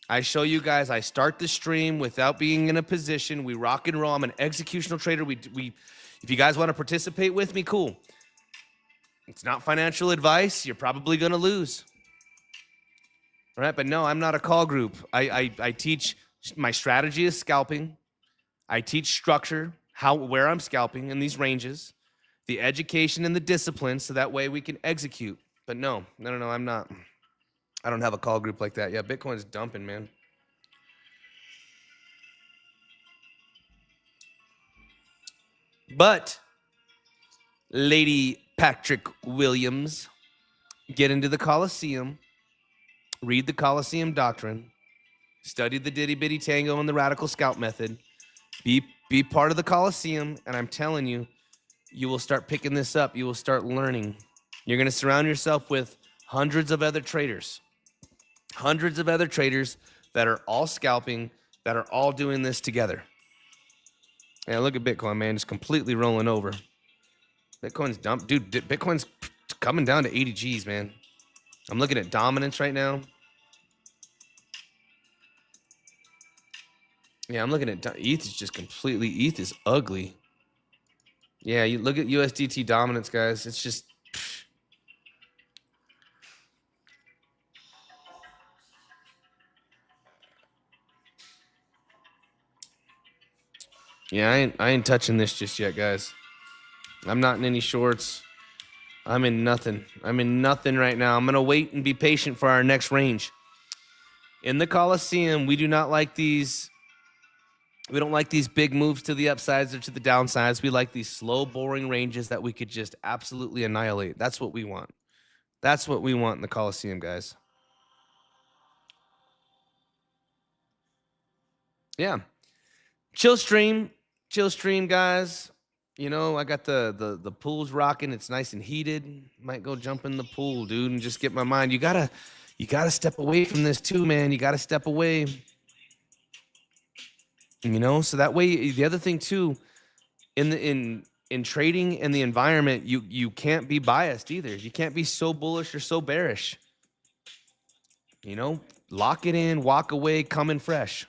I show you guys, I start the stream without being in a position. We rock and roll. I'm an executional trader. If you guys want to participate with me, cool. It's not financial advice. You're probably going to lose. All right, but no, I'm not a call group. I teach, my strategy is scalping. I teach structure, where I'm scalping in these ranges, the education and the discipline, so that way we can execute. But no, I'm not. I don't have a call group like that. Yeah, Bitcoin's dumping, man. But, Lady Patrick Williams, get into the Coliseum, read the Coliseum doctrine, study the Diddy Bitty Tango and the radical scalp method, be part of the Coliseum, and I'm telling you, you will start picking this up. You will start learning. You're going to surround yourself with hundreds of other traders that are all scalping, that are all doing this together. Yeah, look at Bitcoin, man, just completely rolling over. Bitcoin's dumped. Dude, Bitcoin's coming down to 80 G's, man. I'm looking at dominance right now. Yeah, I'm looking at ETH is just completely, ETH is ugly. Yeah, you look at USDT dominance, guys. It's just... Yeah, I ain't touching this just yet, guys. I'm not in any shorts. I'm in nothing. I'm in nothing right now. I'm going to wait and be patient for our next range. In the Coliseum, we do not like these. We don't like these big moves to the upsides or to the downsides. We like these slow, boring ranges that we could just absolutely annihilate. That's what we want. That's what we want in the Coliseum, guys. Yeah. Chill stream, guys. You know, I got the pool's rocking. It's nice and heated. Might go jump in the pool, dude, and just get my mind. You gotta step away from this too, man. You gotta step away. You know, so that way. The other thing too, in trading and the environment, you can't be biased either. You can't be so bullish or so bearish. You know, lock it in, walk away, come in fresh.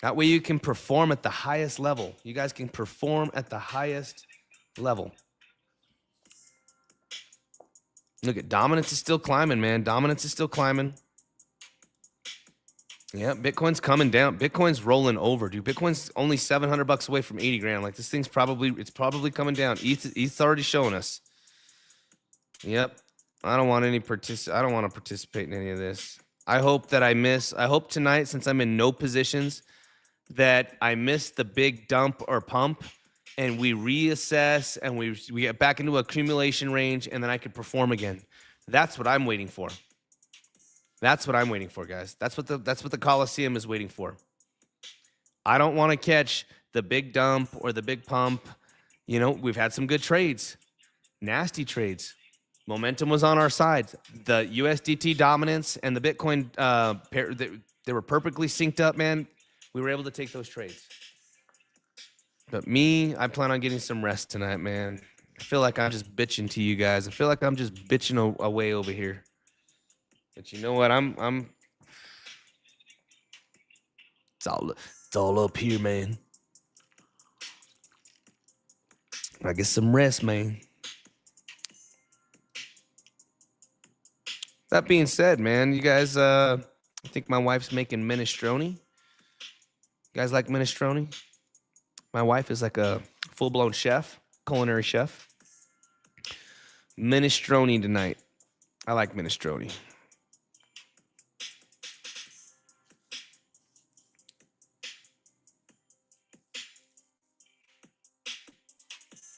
That way you can perform at the highest level. You guys can perform at the highest level. Look at dominance is still climbing, man. Dominance is still climbing. Yeah, Bitcoin's coming down. Bitcoin's rolling over, dude. Bitcoin's only $700 away from 80 grand. Like this thing's probably coming down. ETH's already showing us. Yep. I don't want to participate in any of this. I hope tonight, since I'm in no positions, that I miss the big dump or pump and we reassess and we get back into accumulation range and then I could perform again. That's what I'm waiting for. That's what I'm waiting for, guys. That's what the Coliseum is waiting for. I don't want to catch the big dump or the big pump. You know, we've had some good trades, nasty trades. Momentum was on our side. The USDT dominance and the Bitcoin pair, they were perfectly synced up, man. We were able to take those trades. But me, I plan on getting some rest tonight, man. I feel like I'm just bitching to you guys. I feel like I'm just bitching away over here. But you know what? It's all up here, man. I get some rest, man. That being said, man, you guys, I think my wife's making minestrone. You guys like minestrone? My wife is like a full-blown chef, culinary chef. Minestrone tonight. I like minestrone.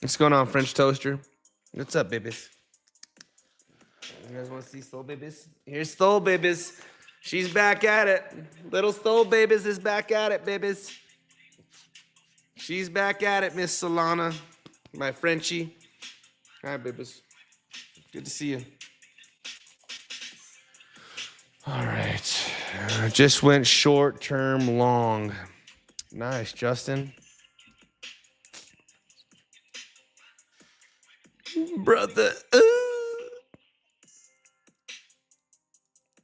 What's going on, French Toaster? What's up, babies? You guys want to see Soul Babies? Here's Soul Babies. She's back at it. Little Soul Babies is back at it, babies. She's back at it, Miss Solana. My Frenchie. Hi, babies. Good to see you. All right. Just went short term long. Nice, Justin. Brother.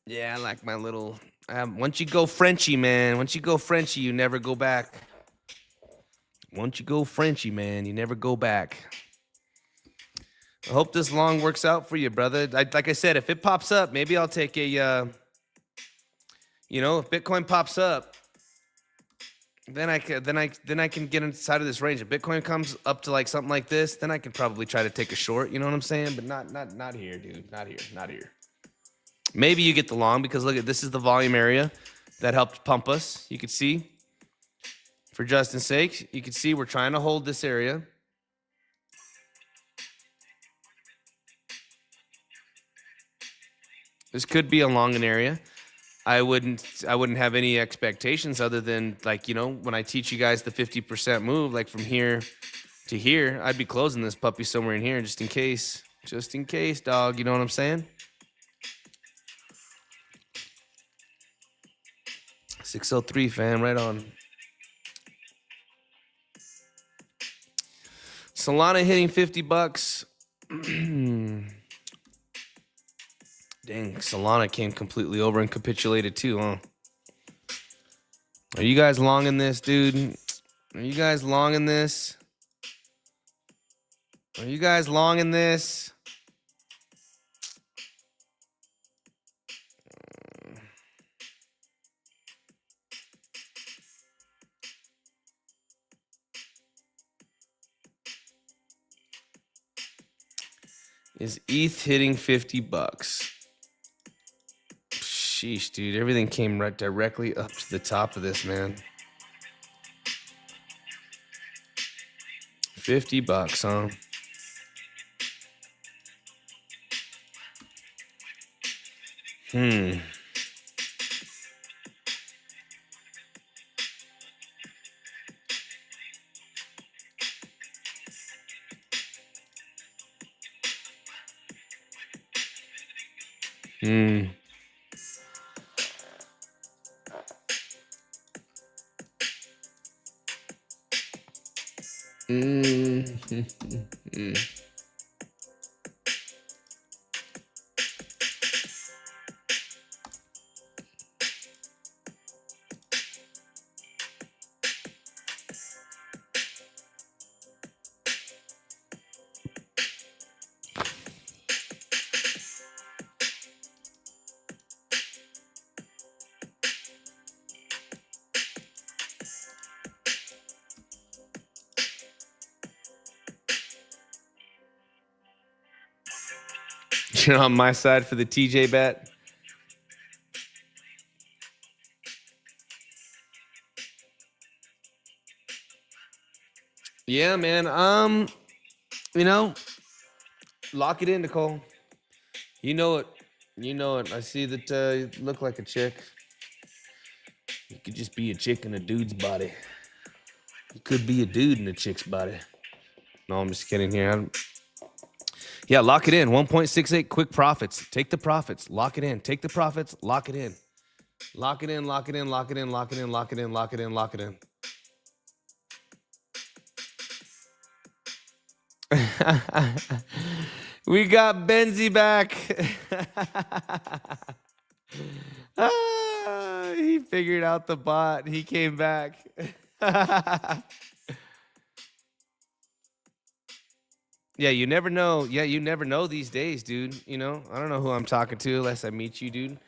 Yeah, I like my little. Once you go Frenchie, man. Once you go Frenchie, you never go back. Once you go Frenchie, man, you never go back. I hope this long works out for you, brother. Like I said, if it pops up, maybe I'll take a. You know, if Bitcoin pops up, then I can get inside of this range. If Bitcoin comes up to like something like this, then I can probably try to take a short. You know what I'm saying? But not here, dude. Not here. Maybe you get the long because look at this is the volume area that helped pump us. You could see. For Justin's sake, you can see we're trying to hold this area. This could be a long area. I wouldn't have any expectations other than like, you know, when I teach you guys the 50% move, like from here to here, I'd be closing this puppy somewhere in here just in case. Just in case, dog. You know what I'm saying? 603, fam. Right on. Solana hitting $50. Dang, Solana came completely over and capitulated too, huh? Are you guys long in this, dude? Are you guys long in this? Are you guys long in this? Is ETH hitting 50 bucks? Sheesh, dude. Everything came right directly up to the top of this, man. 50 bucks, huh? Hmm. Hmm. Mm. You're on my side for the TJ bet. Yeah, man. You know, lock it in, Nicole. You know it. You know it. I see that you look like a chick. You could just be a chick in a dude's body. You could be a dude in a chick's body. No, I'm just kidding here. Yeah, lock it in. 1.68 quick profits. Take the profits. Lock it in. Take the profits. Lock it in. Lock it in. Lock it in. Lock it in. Lock it in. Lock it in. Lock it in. Lock it in. We got Benzie back. He figured out the bot. He came back. Yeah, you never know. Yeah, you never know these days, dude. You know, I don't know who I'm talking to unless I meet you, dude.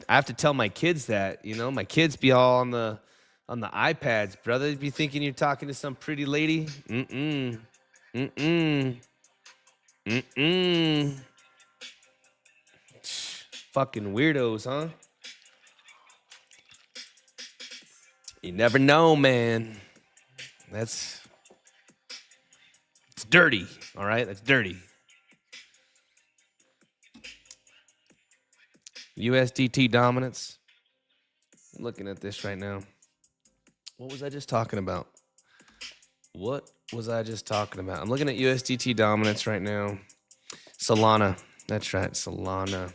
I have to tell my kids that, you know, my kids be all on the iPads, brother. Be thinking you're talking to some pretty lady. Mm-mm. Mm-mm. Mm-mm. Fucking weirdos, huh? You never know, man. It's dirty. All right, that's dirty. USDT dominance. I'm looking at this right now. What was I just talking about? What was I just talking about? I'm looking at USDT dominance right now. Solana. That's right, Solana.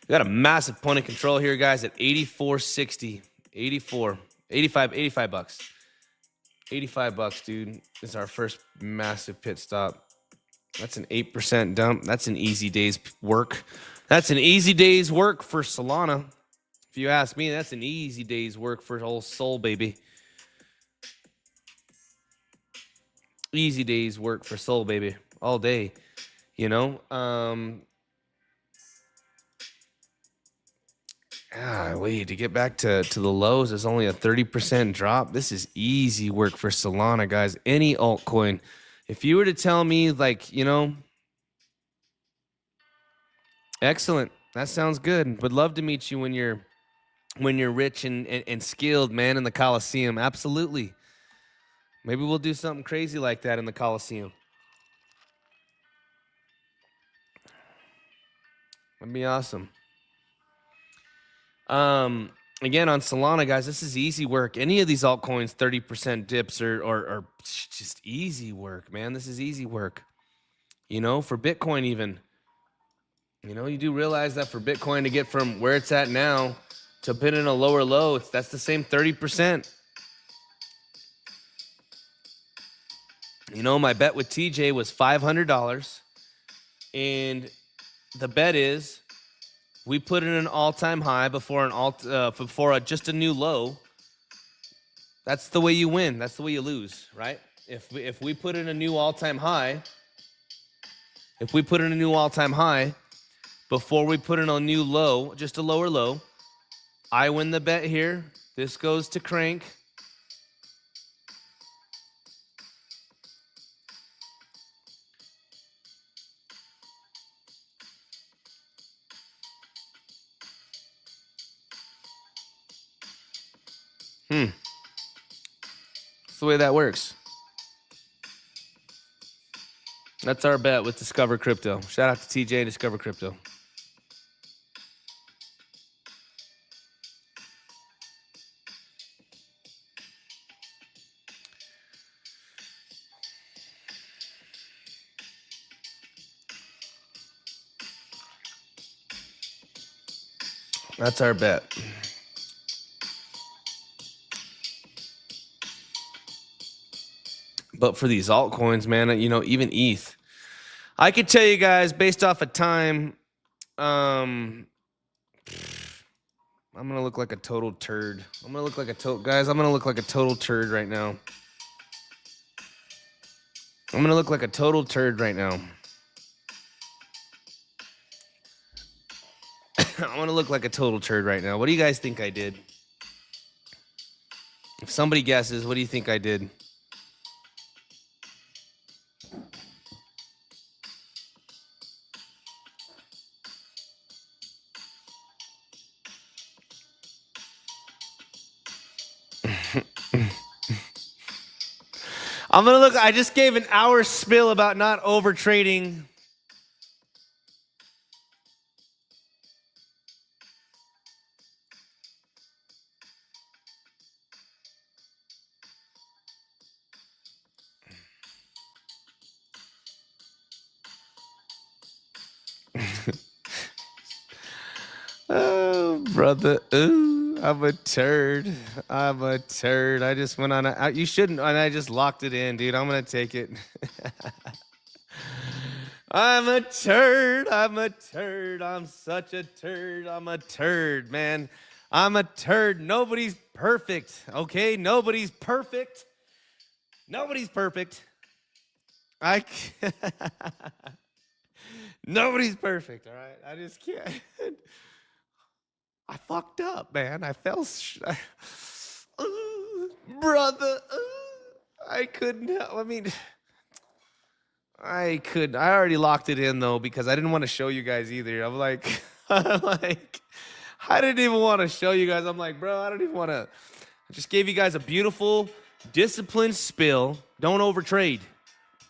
We got a massive point of control here, guys, at 84.60. 84. 85 bucks. 85 bucks, dude. This is our first massive pit stop. That's an 8% dump. That's an easy day's work. That's an easy day's work for Solana. If you ask me, that's an easy day's work for old Sol, baby. Easy day's work for Sol, baby. All day, you know? Wait, to get back to the lows, there's only a 30% drop. This is easy work for Solana, guys. Any altcoin. If you were to tell me, like, you know, excellent. That sounds good. Would love to meet you when you're rich and skilled, man, in the Coliseum. Absolutely. Maybe we'll do something crazy like that in the Coliseum. That'd be awesome. Again, on Solana, guys, this is easy work. Any of these altcoins, 30% dips or just easy work, man. This is easy work. You know, for Bitcoin even. You know, you do realize that for Bitcoin to get from where it's at now to put in a lower low, that's the same 30%. You know, my bet with TJ was $500. And the bet is we put in an all-time high before just a new low. That's the way you win. That's the way you lose, right? If we put in a new all-time high, before we put in a new low, just a lower low, I win the bet here. This goes to Crank. the way that works. That's our bet with Discover Crypto. Shout out to TJ and Discover Crypto. That's our bet. But for these altcoins, man, you know, even ETH, I could tell you guys based off of time, I'm gonna look like a total turd. I'm gonna look like a total turd right now. I'm gonna look like a total turd right now. I'm gonna look like a total turd right now. What do you guys think I did? If somebody guesses, what do you think I did? I'm gonna look. I just gave an hour spill about not over trading. Oh, brother. Ooh, I'm a turd. I'm a turd. I just went on a. You shouldn't. And I just locked it in, dude. I'm gonna take it. I'm a turd. I'm a turd. I'm such a turd. I'm a turd, man. I'm a turd. Nobody's perfect. Okay, nobody's perfect. Nobody's perfect. Nobody's perfect. All right. I just can't. I fucked up, man. I fell. Brother. I couldn't help. I mean, I could. I already locked it in though because I didn't want to show you guys either. I'm like, I didn't even want to show you guys. I'm like, bro, I don't even want to. I just gave you guys a beautiful, disciplined spill. Don't overtrade.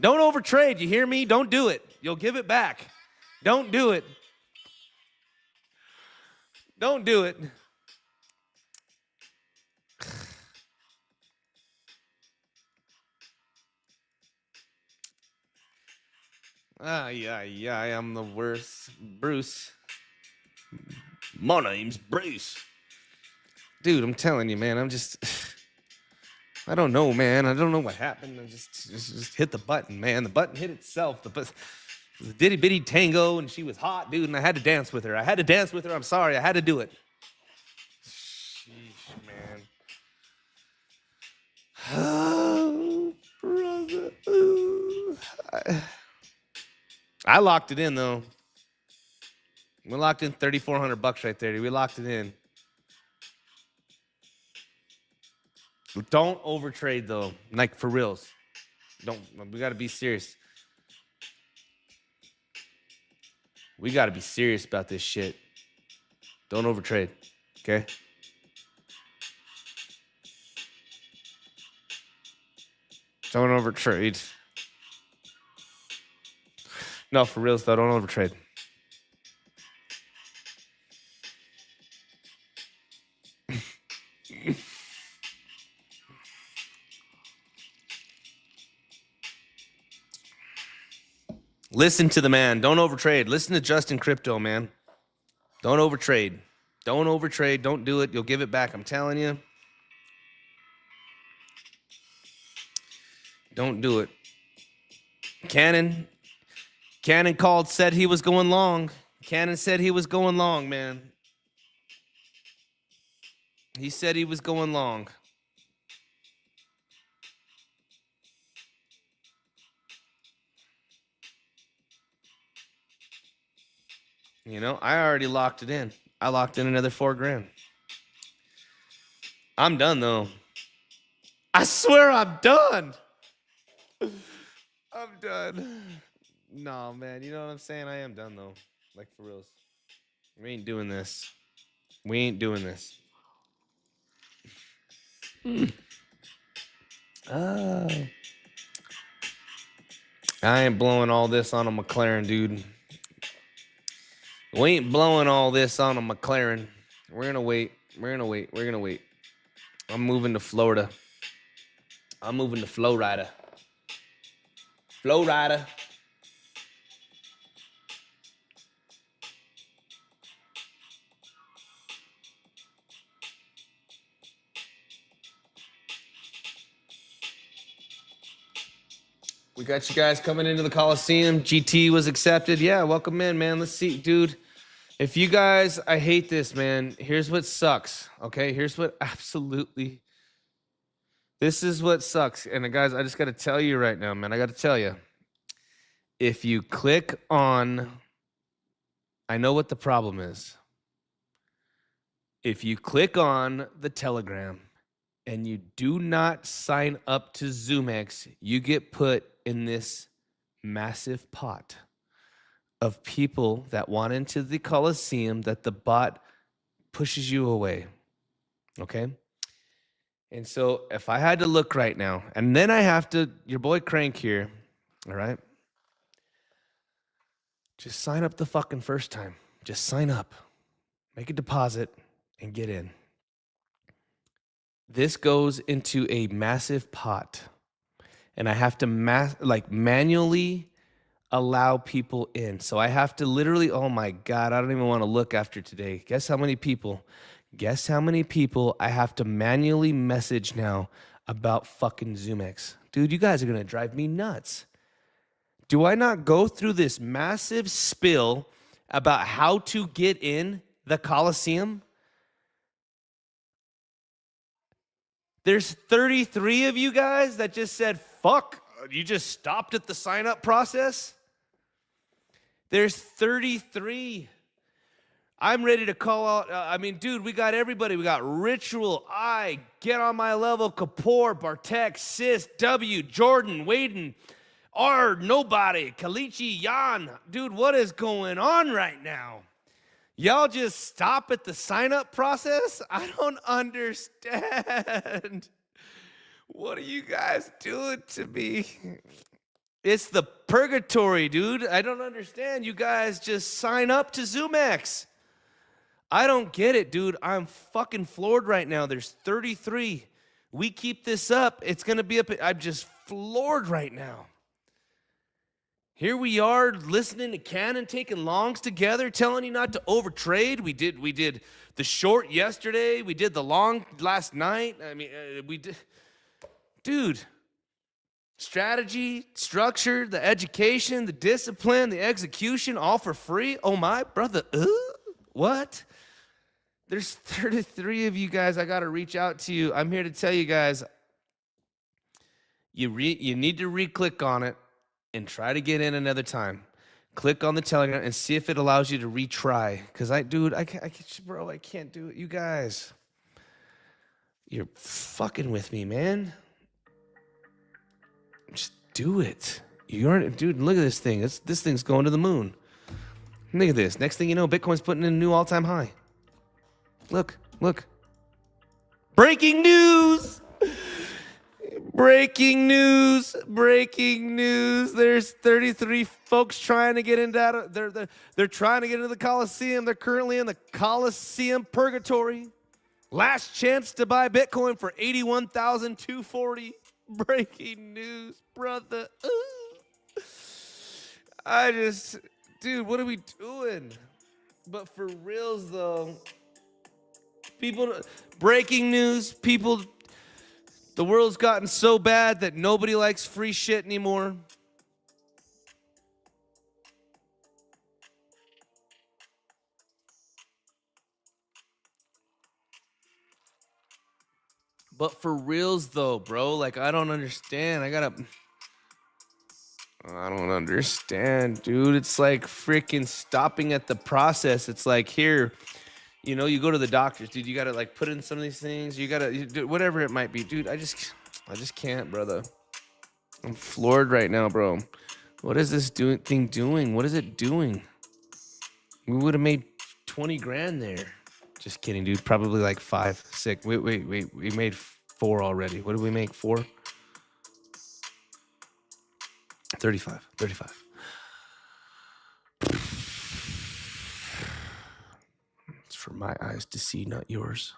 Don't overtrade. You hear me? Don't do it. You'll give it back. Don't do it. Don't do it. Yeah, I am the worst. Bruce. My name's Bruce. Dude, I'm telling you, man, I'm just... I don't know, man. I don't know what happened. I just hit the button, man. The button hit itself. It was Diddy Bitty Tango, and she was hot, dude, and I had to dance with her. I'm sorry. I had to do it. Sheesh, man. Oh, brother. Ooh. I locked it in, though. We locked in $3,400 right there, dude. We locked it in. Don't overtrade, though. Like, for reals. Don't. We got to be serious. We got to be serious about this shit. Don't overtrade, okay? Don't overtrade. No, for reals, though, don't overtrade. Listen to the man. Don't overtrade. Listen to Justin Crypto, man. Don't overtrade. Don't overtrade. Don't do it. You'll give it back. I'm telling you. Don't do it. Cannon called, said he was going long. Cannon said he was going long, man. He said he was going long. You know, I already locked it in. I locked in another $4,000. I'm done, though. I swear I'm done. I'm done. No, man. You know what I'm saying? I am done, though. Like, for reals. We ain't doing this. We ain't doing this. Oh. I ain't blowing all this on a McLaren, dude. We ain't blowing all this on a McLaren. We're gonna wait. We're gonna wait. We're gonna wait. I'm moving to Florida. I'm moving to Florida. Florida. We got you guys coming into the Coliseum. GT was accepted. Yeah, welcome in, man. Let's see, dude. If you guys, I hate this, man. Here's what sucks. Okay, here's what absolutely. This is what sucks. And guys, I just got to tell you right now, man. I got to tell you. If you click on, I know what the problem is. If you click on the Telegram and you do not sign up to zoomex, you get put in this massive pot of people that want into the Coliseum that the bot pushes you away. Okay? And so if I had to look right now, and then I have to, your boy Crank here, all right? Just sign up the fucking first time. Just sign up, make a deposit, and get in. This goes into a massive pot, and I have to manually allow people in. So I have to literally, oh my God, I don't even want to look after today. Guess how many people? Guess how many people I have to manually message now about fucking zoomex? Dude, you guys are going to drive me nuts. Do I not go through this massive spill about how to get in the Coliseum? There's 33 of you guys that just said, fuck, you just stopped at the sign up process? There's 33. I'm ready to call out. I mean, dude, we got everybody. We got Ritual, I, Get on My Level, Kapoor, Bartek, Sis, W, Jordan, Waden, R, Nobody, Kalichi, Jan. Dude, what is going on right now? Y'all just stop at the sign-up process? I don't understand. What are you guys doing to me? It's the purgatory, dude. I don't understand. You guys just sign up to zoomex. I don't get it, dude. I'm fucking floored right now. There's 33. We keep this up, it's going to be up. I'm just floored right now. Here we are listening to Cannon, taking longs together, telling you not to overtrade. We did the short yesterday. We did the long last night. I mean, we did. Dude, strategy, structure, the education, the discipline, the execution, all for free. Oh my brother, what? There's 33 of you guys. I got to reach out to you. I'm here to tell you guys, you need to re-click on it and try to get in another time. Click on the Telegram and see if it allows you to retry. Because I can't do it. You guys, you're fucking with me, man. Just do it. You aren't, dude. Look at this thing. This thing's going to the moon. Look at this. Next thing you know, Bitcoin's putting in a new all-time high. Look. Breaking news. Breaking news. There's 33 folks trying to get into they're trying to get into the Coliseum. They're currently in the Coliseum purgatory. Last chance to buy Bitcoin for $81,240. Breaking news, brother. Dude, what are we doing? But for reals though, breaking news, the world's gotten so bad that nobody likes free shit anymore. But for reals though, bro, like I don't understand. I don't understand, dude. It's like freaking stopping at the process. It's like, here, you know, you go to the doctors, dude. You gotta like put in some of these things. You gotta do whatever it might be, dude. I just can't, brother. I'm floored right now, bro. What is this thing doing? What is it doing? We would have made 20 grand there. Just kidding, dude. Probably like 5, 6. Wait. We made 4 already. What did we make? 4? 35. It's for my eyes to see, not yours.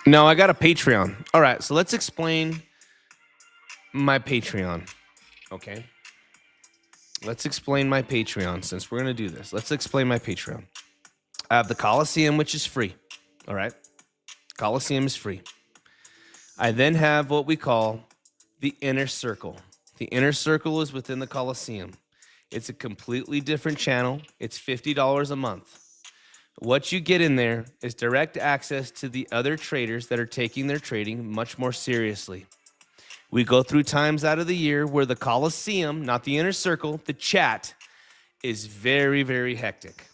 No, I got a Patreon. All right, so let's explain my Patreon. Okay. Let's explain my Patreon since we're going to do this. Let's explain my Patreon. I have the Coliseum, which is free. All right. Coliseum is free. I then have what we call the Inner Circle. The Inner Circle is within the Coliseum. It's a completely different channel. It's $50 a month. What you get in there is direct access to the other traders that are taking their trading much more seriously. We go through times out of the year where the Coliseum, not the Inner Circle, the chat is very, very hectic.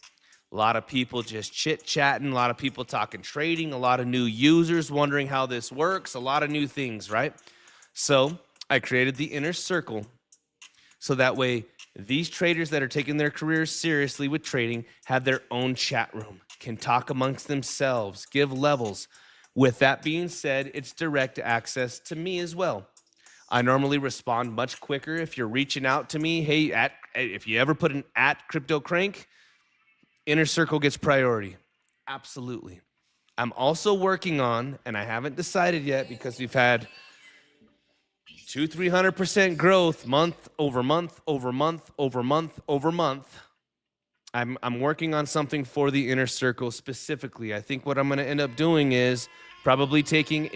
A lot of people just chit-chatting, a lot of people talking trading, a lot of new users wondering how this works, a lot of new things, right? So I created the Inner Circle so that way these traders that are taking their careers seriously with trading have their own chat room, can talk amongst themselves, give levels. With that being said, it's direct access to me as well. I normally respond much quicker if you're reaching out to me. Hey, if you ever put an @CryptoCrank, Inner Circle gets priority. Absolutely. I'm also working on, and I haven't decided yet because we've had 200-300% growth month over month over month over month over month. I'm working on something for the Inner Circle specifically. I think what I'm going to end up doing is probably taking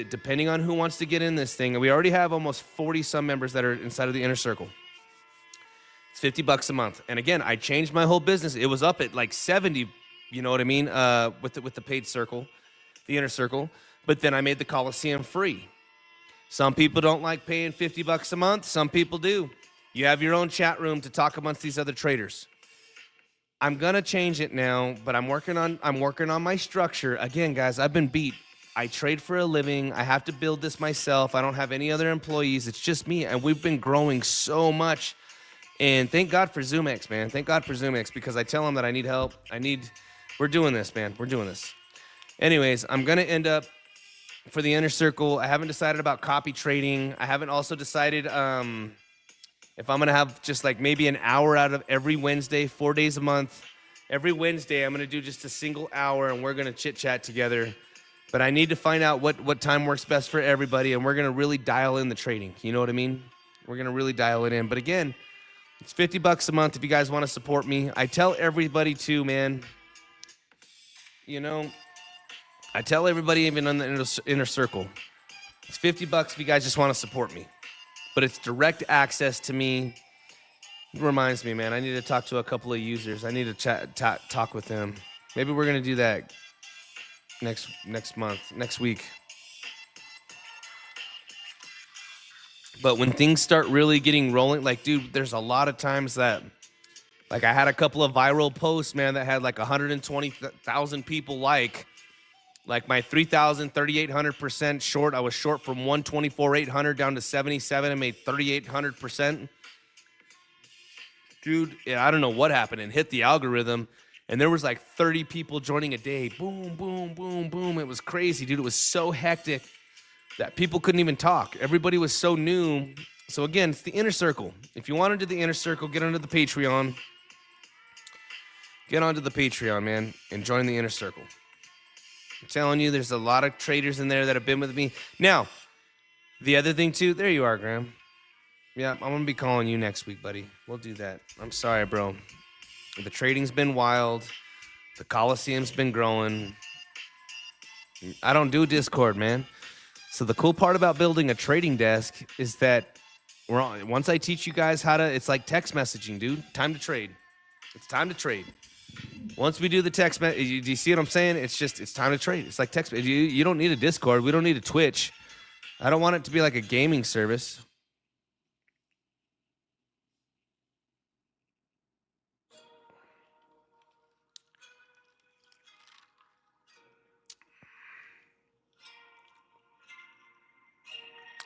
depending on who wants to get in this thing. We already have almost 40 some members that are inside of the Inner Circle. It's $50 a month. And again, I changed my whole business. It was up at like 70, you know what I mean, with the paid circle, the Inner Circle. But then I made the Coliseum free. Some people don't like paying $50 a month. Some people do. You have your own chat room to talk amongst these other traders. I'm gonna change it now, but I'm working on my structure. Again, guys, I've been beat. I trade for a living. I have to build this myself. I don't have any other employees. It's just me, and we've been growing so much. And thank God for zoomex, man. Thank God for zoomex, because I tell them that I need help. We're doing this, man. We're doing this. Anyways, I'm gonna end up for the Inner Circle. I haven't decided about copy trading. I haven't also decided if I'm going to have just like maybe an hour out of every Wednesday, 4 days a month. Every Wednesday, I'm going to do just a single hour, and we're going to chit-chat together. But I need to find out what time works best for everybody, and we're going to really dial in the trading. You know what I mean? We're going to really dial it in. But again, it's $50 a month if you guys want to support me. I tell everybody too, man. You know, I tell everybody even on the Inner Circle. It's $50 if you guys just want to support me. But it's direct access to me. It reminds me, man, I need to talk to a couple of users. I need to talk with them. Maybe we're going to do that next week. But when things start really getting rolling, like, dude, there's a lot of times that, like, I had a couple of viral posts, man, that had like 120,000 people like my 3,000, 3,800% short. I was short from 124,800 down to 77. I made 3,800%. Dude, I don't know what happened and hit the algorithm. And there was like 30 people joining a day. Boom, boom, boom, boom. It was crazy, dude. It was so hectic that people couldn't even talk. Everybody was so new. So again, it's the Inner Circle. If you want to do the Inner Circle, get onto the Patreon. Get onto the Patreon, man, and join the Inner Circle. I'm telling you, there's a lot of traders in there that have been with me. Now, the other thing too, there you are, Graham. Yeah, I'm going to be calling you next week, buddy. We'll do that. I'm sorry, bro. The trading's been wild. The Coliseum's been growing. I don't do Discord, man. So the cool part about building a trading desk is that once I teach you guys how to, it's like text messaging, dude. Time to trade. It's time to trade. Once we do the text, do you see what I'm saying? It's time to trade. It's like text. You don't need a Discord. We don't need a Twitch. I don't want it to be like a gaming service.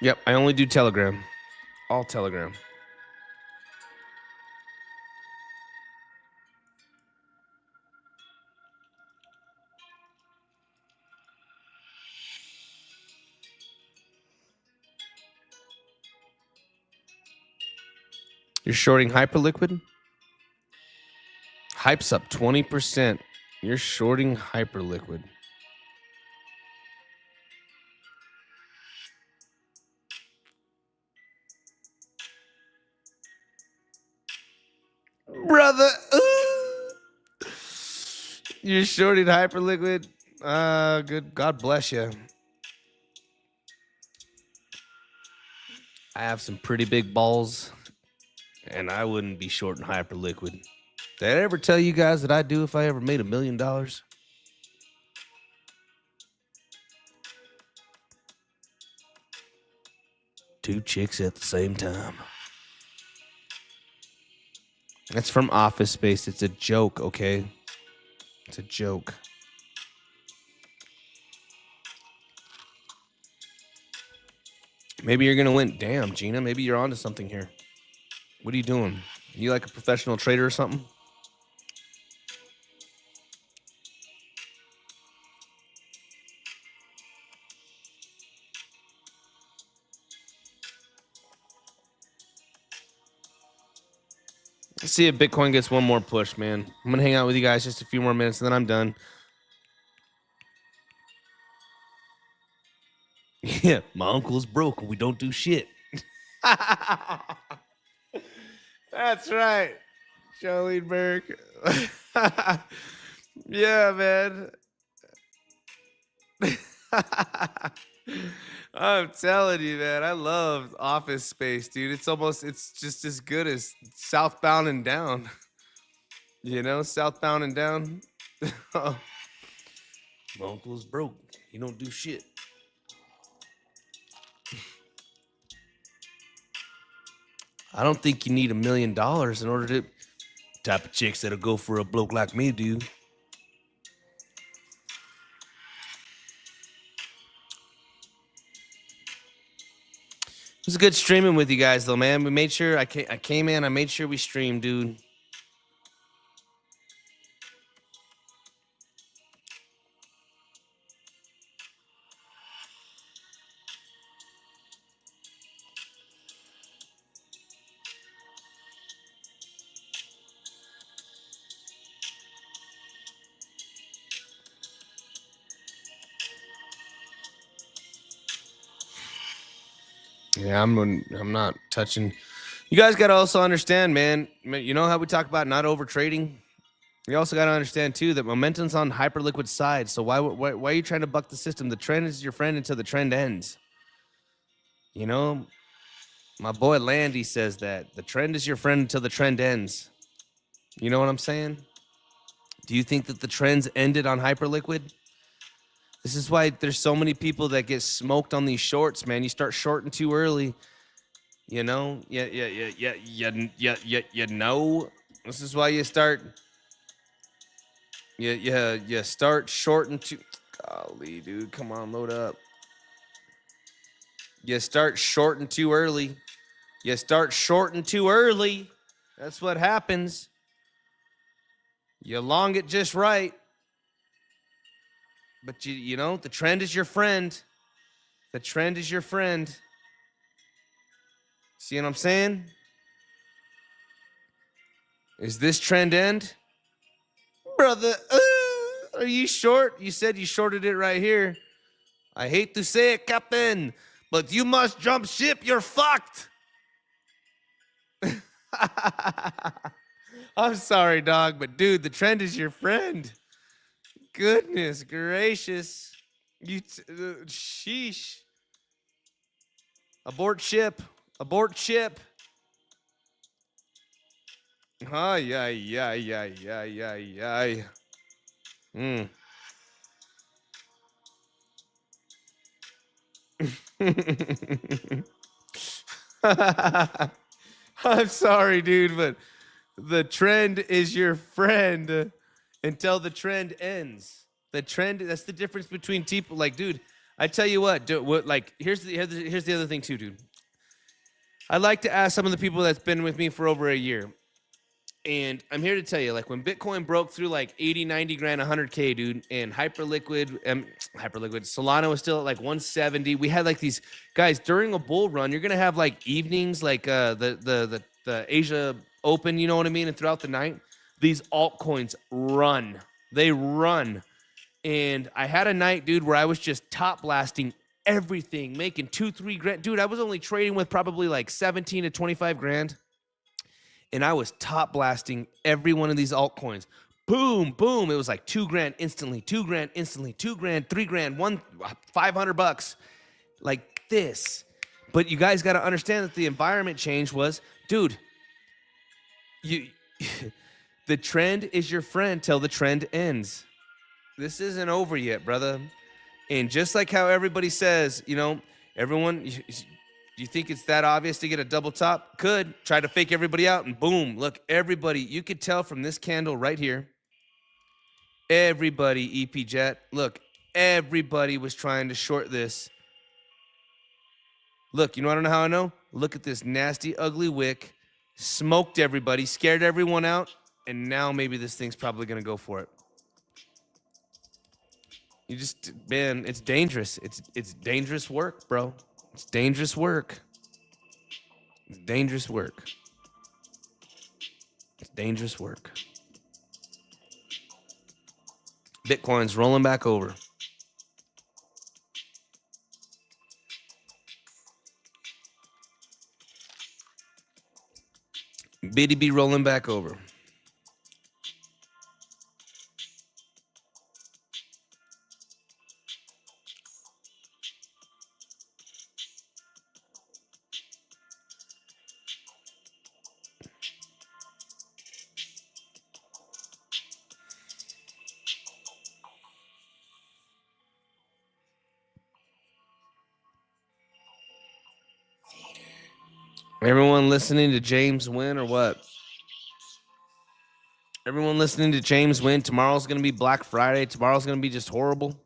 Yep, I only do Telegram. All Telegram. You're shorting Hyperliquid? Hype's up 20%. You're shorting Hyperliquid. Brother. You're shorting Hyperliquid? Good. God bless you. I have some pretty big balls, and I wouldn't be shorting Hyperliquid. Did I ever tell you guys that I'd do if I ever made $1 million? 2 chicks at the same time. That's from Office Space. It's a joke, okay? It's a joke. Maybe you're going to win. Damn, Gina, maybe you're onto something here. What are you doing? You like a professional trader or something? Let's see if Bitcoin gets one more push, man. I'm going to hang out with you guys just a few more minutes, and then I'm done. Yeah, my uncle's broke and we don't do shit. That's right. Jolene Burke. Yeah, man. I'm telling you, man. I love Office Space, dude. It's just as good as Southbound and Down. You know, Southbound and Down. My uncle's broke. He don't do shit. I don't think you need $1 million in order to type of chicks that'll go for a bloke like me, dude. It was good streaming with you guys, though, man. We made sure I came in. I made sure we streamed, dude. Yeah, I'm not touching. You guys got to also understand, man. You know how we talk about not over trading? You also got to understand, too, that momentum's on Hyperliquid side. So why are you trying to buck the system? The trend is your friend until the trend ends. You know, my boy Landy says that. The trend is your friend until the trend ends. You know what I'm saying? Do you think that the trends ended on Hyperliquid? This is why there's so many people that get smoked on these shorts, man. You start shorting too early. You know? You know? This is why you start... You start shorting too... Golly, dude. Come on, load up. You start shorting too early. You start shorting too early. That's what happens. You long it just right. But you know, the trend is your friend. The trend is your friend. See what I'm saying? Is this trend end? Brother, are you short? You said you shorted it right here. I hate to say it, Captain, but you must jump ship. You're fucked. I'm sorry, dog, but dude, the trend is your friend. Goodness gracious. Sheesh. Abort ship. Abort ship. Ay, ay, ay, ay, ay, ay, ay. I'm sorry, dude, but the trend is your friend until the trend ends. The trend, that's the difference between people. Like, dude, I tell you what, like here's the other thing too, dude. I'd like to ask some of the people that's been with me for over a year. And I'm here to tell you, like when Bitcoin broke through like 80, 90 grand, 100K, dude, and hyperliquid, Solana was still at like 170. We had like these guys during a bull run. You're gonna have like evenings, like the Asia Open, you know what I mean, and throughout the night, these altcoins run. They run. And I had a night, dude, where I was just top blasting everything, making 2-3 grand. Dude, I was only trading with probably like 17 to 25 grand. And I was top blasting every one of these altcoins. Boom, boom. It was like 2 grand instantly, 2 grand instantly, 2 grand, 3 grand, $500, like this. But you guys got to understand that the environment change was, dude, the trend is your friend till the trend ends. This isn't over yet, brother. And just like how everybody says, you know, everyone, do you think it's that obvious to get a double top? Could. Try to fake everybody out and boom. Look, everybody, you could tell from this candle right here. Everybody, EP Jet. Look, everybody was trying to short this. Look, you know, I don't know how I know. Look at this nasty, ugly wick. Smoked everybody, scared everyone out. And now maybe this thing's probably going to go for it. You just, man, it's dangerous. It's dangerous work, bro. It's dangerous work. It's dangerous work. It's dangerous work. Bitcoin's rolling back over. Bitty be rolling back over. Everyone listening to James win or what? Everyone listening to James win. Tomorrow's going to be Black Friday. Tomorrow's going to be just horrible.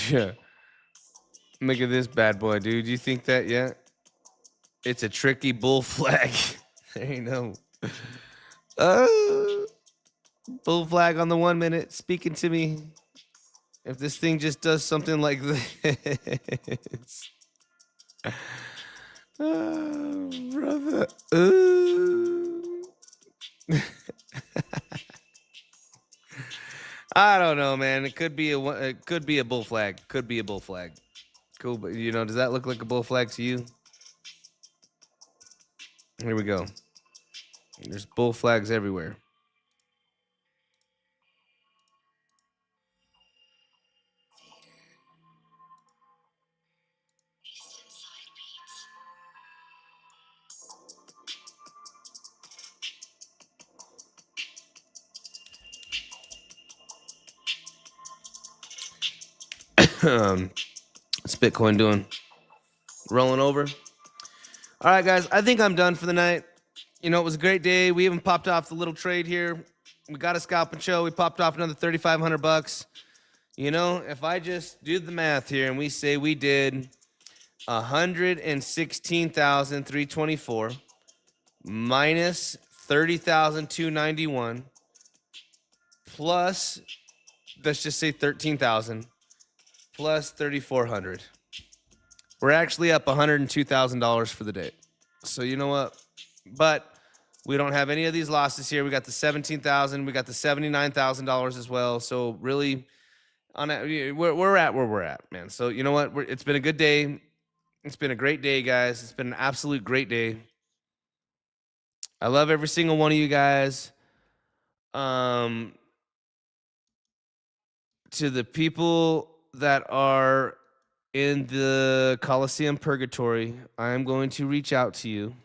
Yeah. Look at this bad boy, dude. You think that yet? It's a tricky bull flag. There you know. Bull flag on the 1 minute. Speaking to me. If this thing just does something like this. Oh, brother. I don't know, man. It could be a bull flag. Could be a bull flag. Cool, but you know, does that look like a bull flag to you? Here we go. There's bull flags everywhere. What's Bitcoin doing? Rolling over. All right, guys. I think I'm done for the night. You know, it was a great day. We even popped off the little trade here. We got a Scalp N CHill. We popped off another $3,500. You know, if I just do the math here and we say we did 116,324 minus 30,291 plus, let's just say 13,000 plus 3,400. We're actually up $102,000 for the day. So you know what? But we don't have any of these losses here. We got the 17,000. We got the $79,000 as well. So really, we're at where we're at, man. So you know what? It's been a good day. It's been a great day, guys. It's been an absolute great day. I love every single one of you guys. To the people that are in the Coliseum purgatory, I'm going to reach out to you.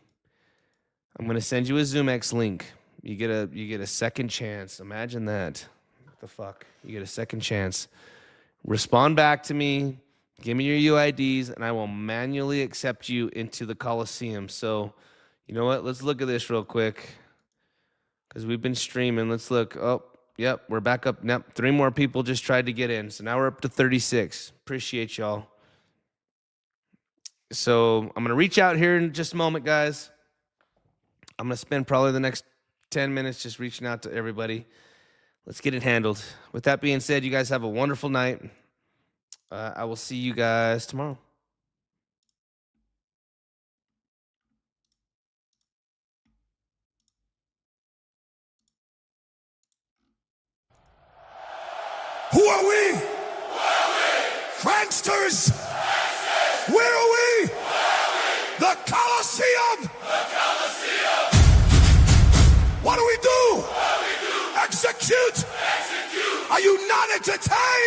I'm going to send you a zoomex link. You get a second chance. Imagine that. What the fuck? You get a second chance. Respond back to me. Give me your UIDs, and I will manually accept you into the Coliseum. So, you know what? Let's look at this real quick. because we've been streaming. Let's look. Oh, yep, we're back up. Yep, 3 more people just tried to get in. So now we're up to 36. Appreciate y'all. So I'm going to reach out here in just a moment, guys. I'm going to spend probably the next 10 minutes just reaching out to everybody. Let's get it handled. With that being said, you guys have a wonderful night. I will see you guys tomorrow. Who are we? Pranksters! Where are we? The Coliseum! What do we do? Execute! Are you not entertained?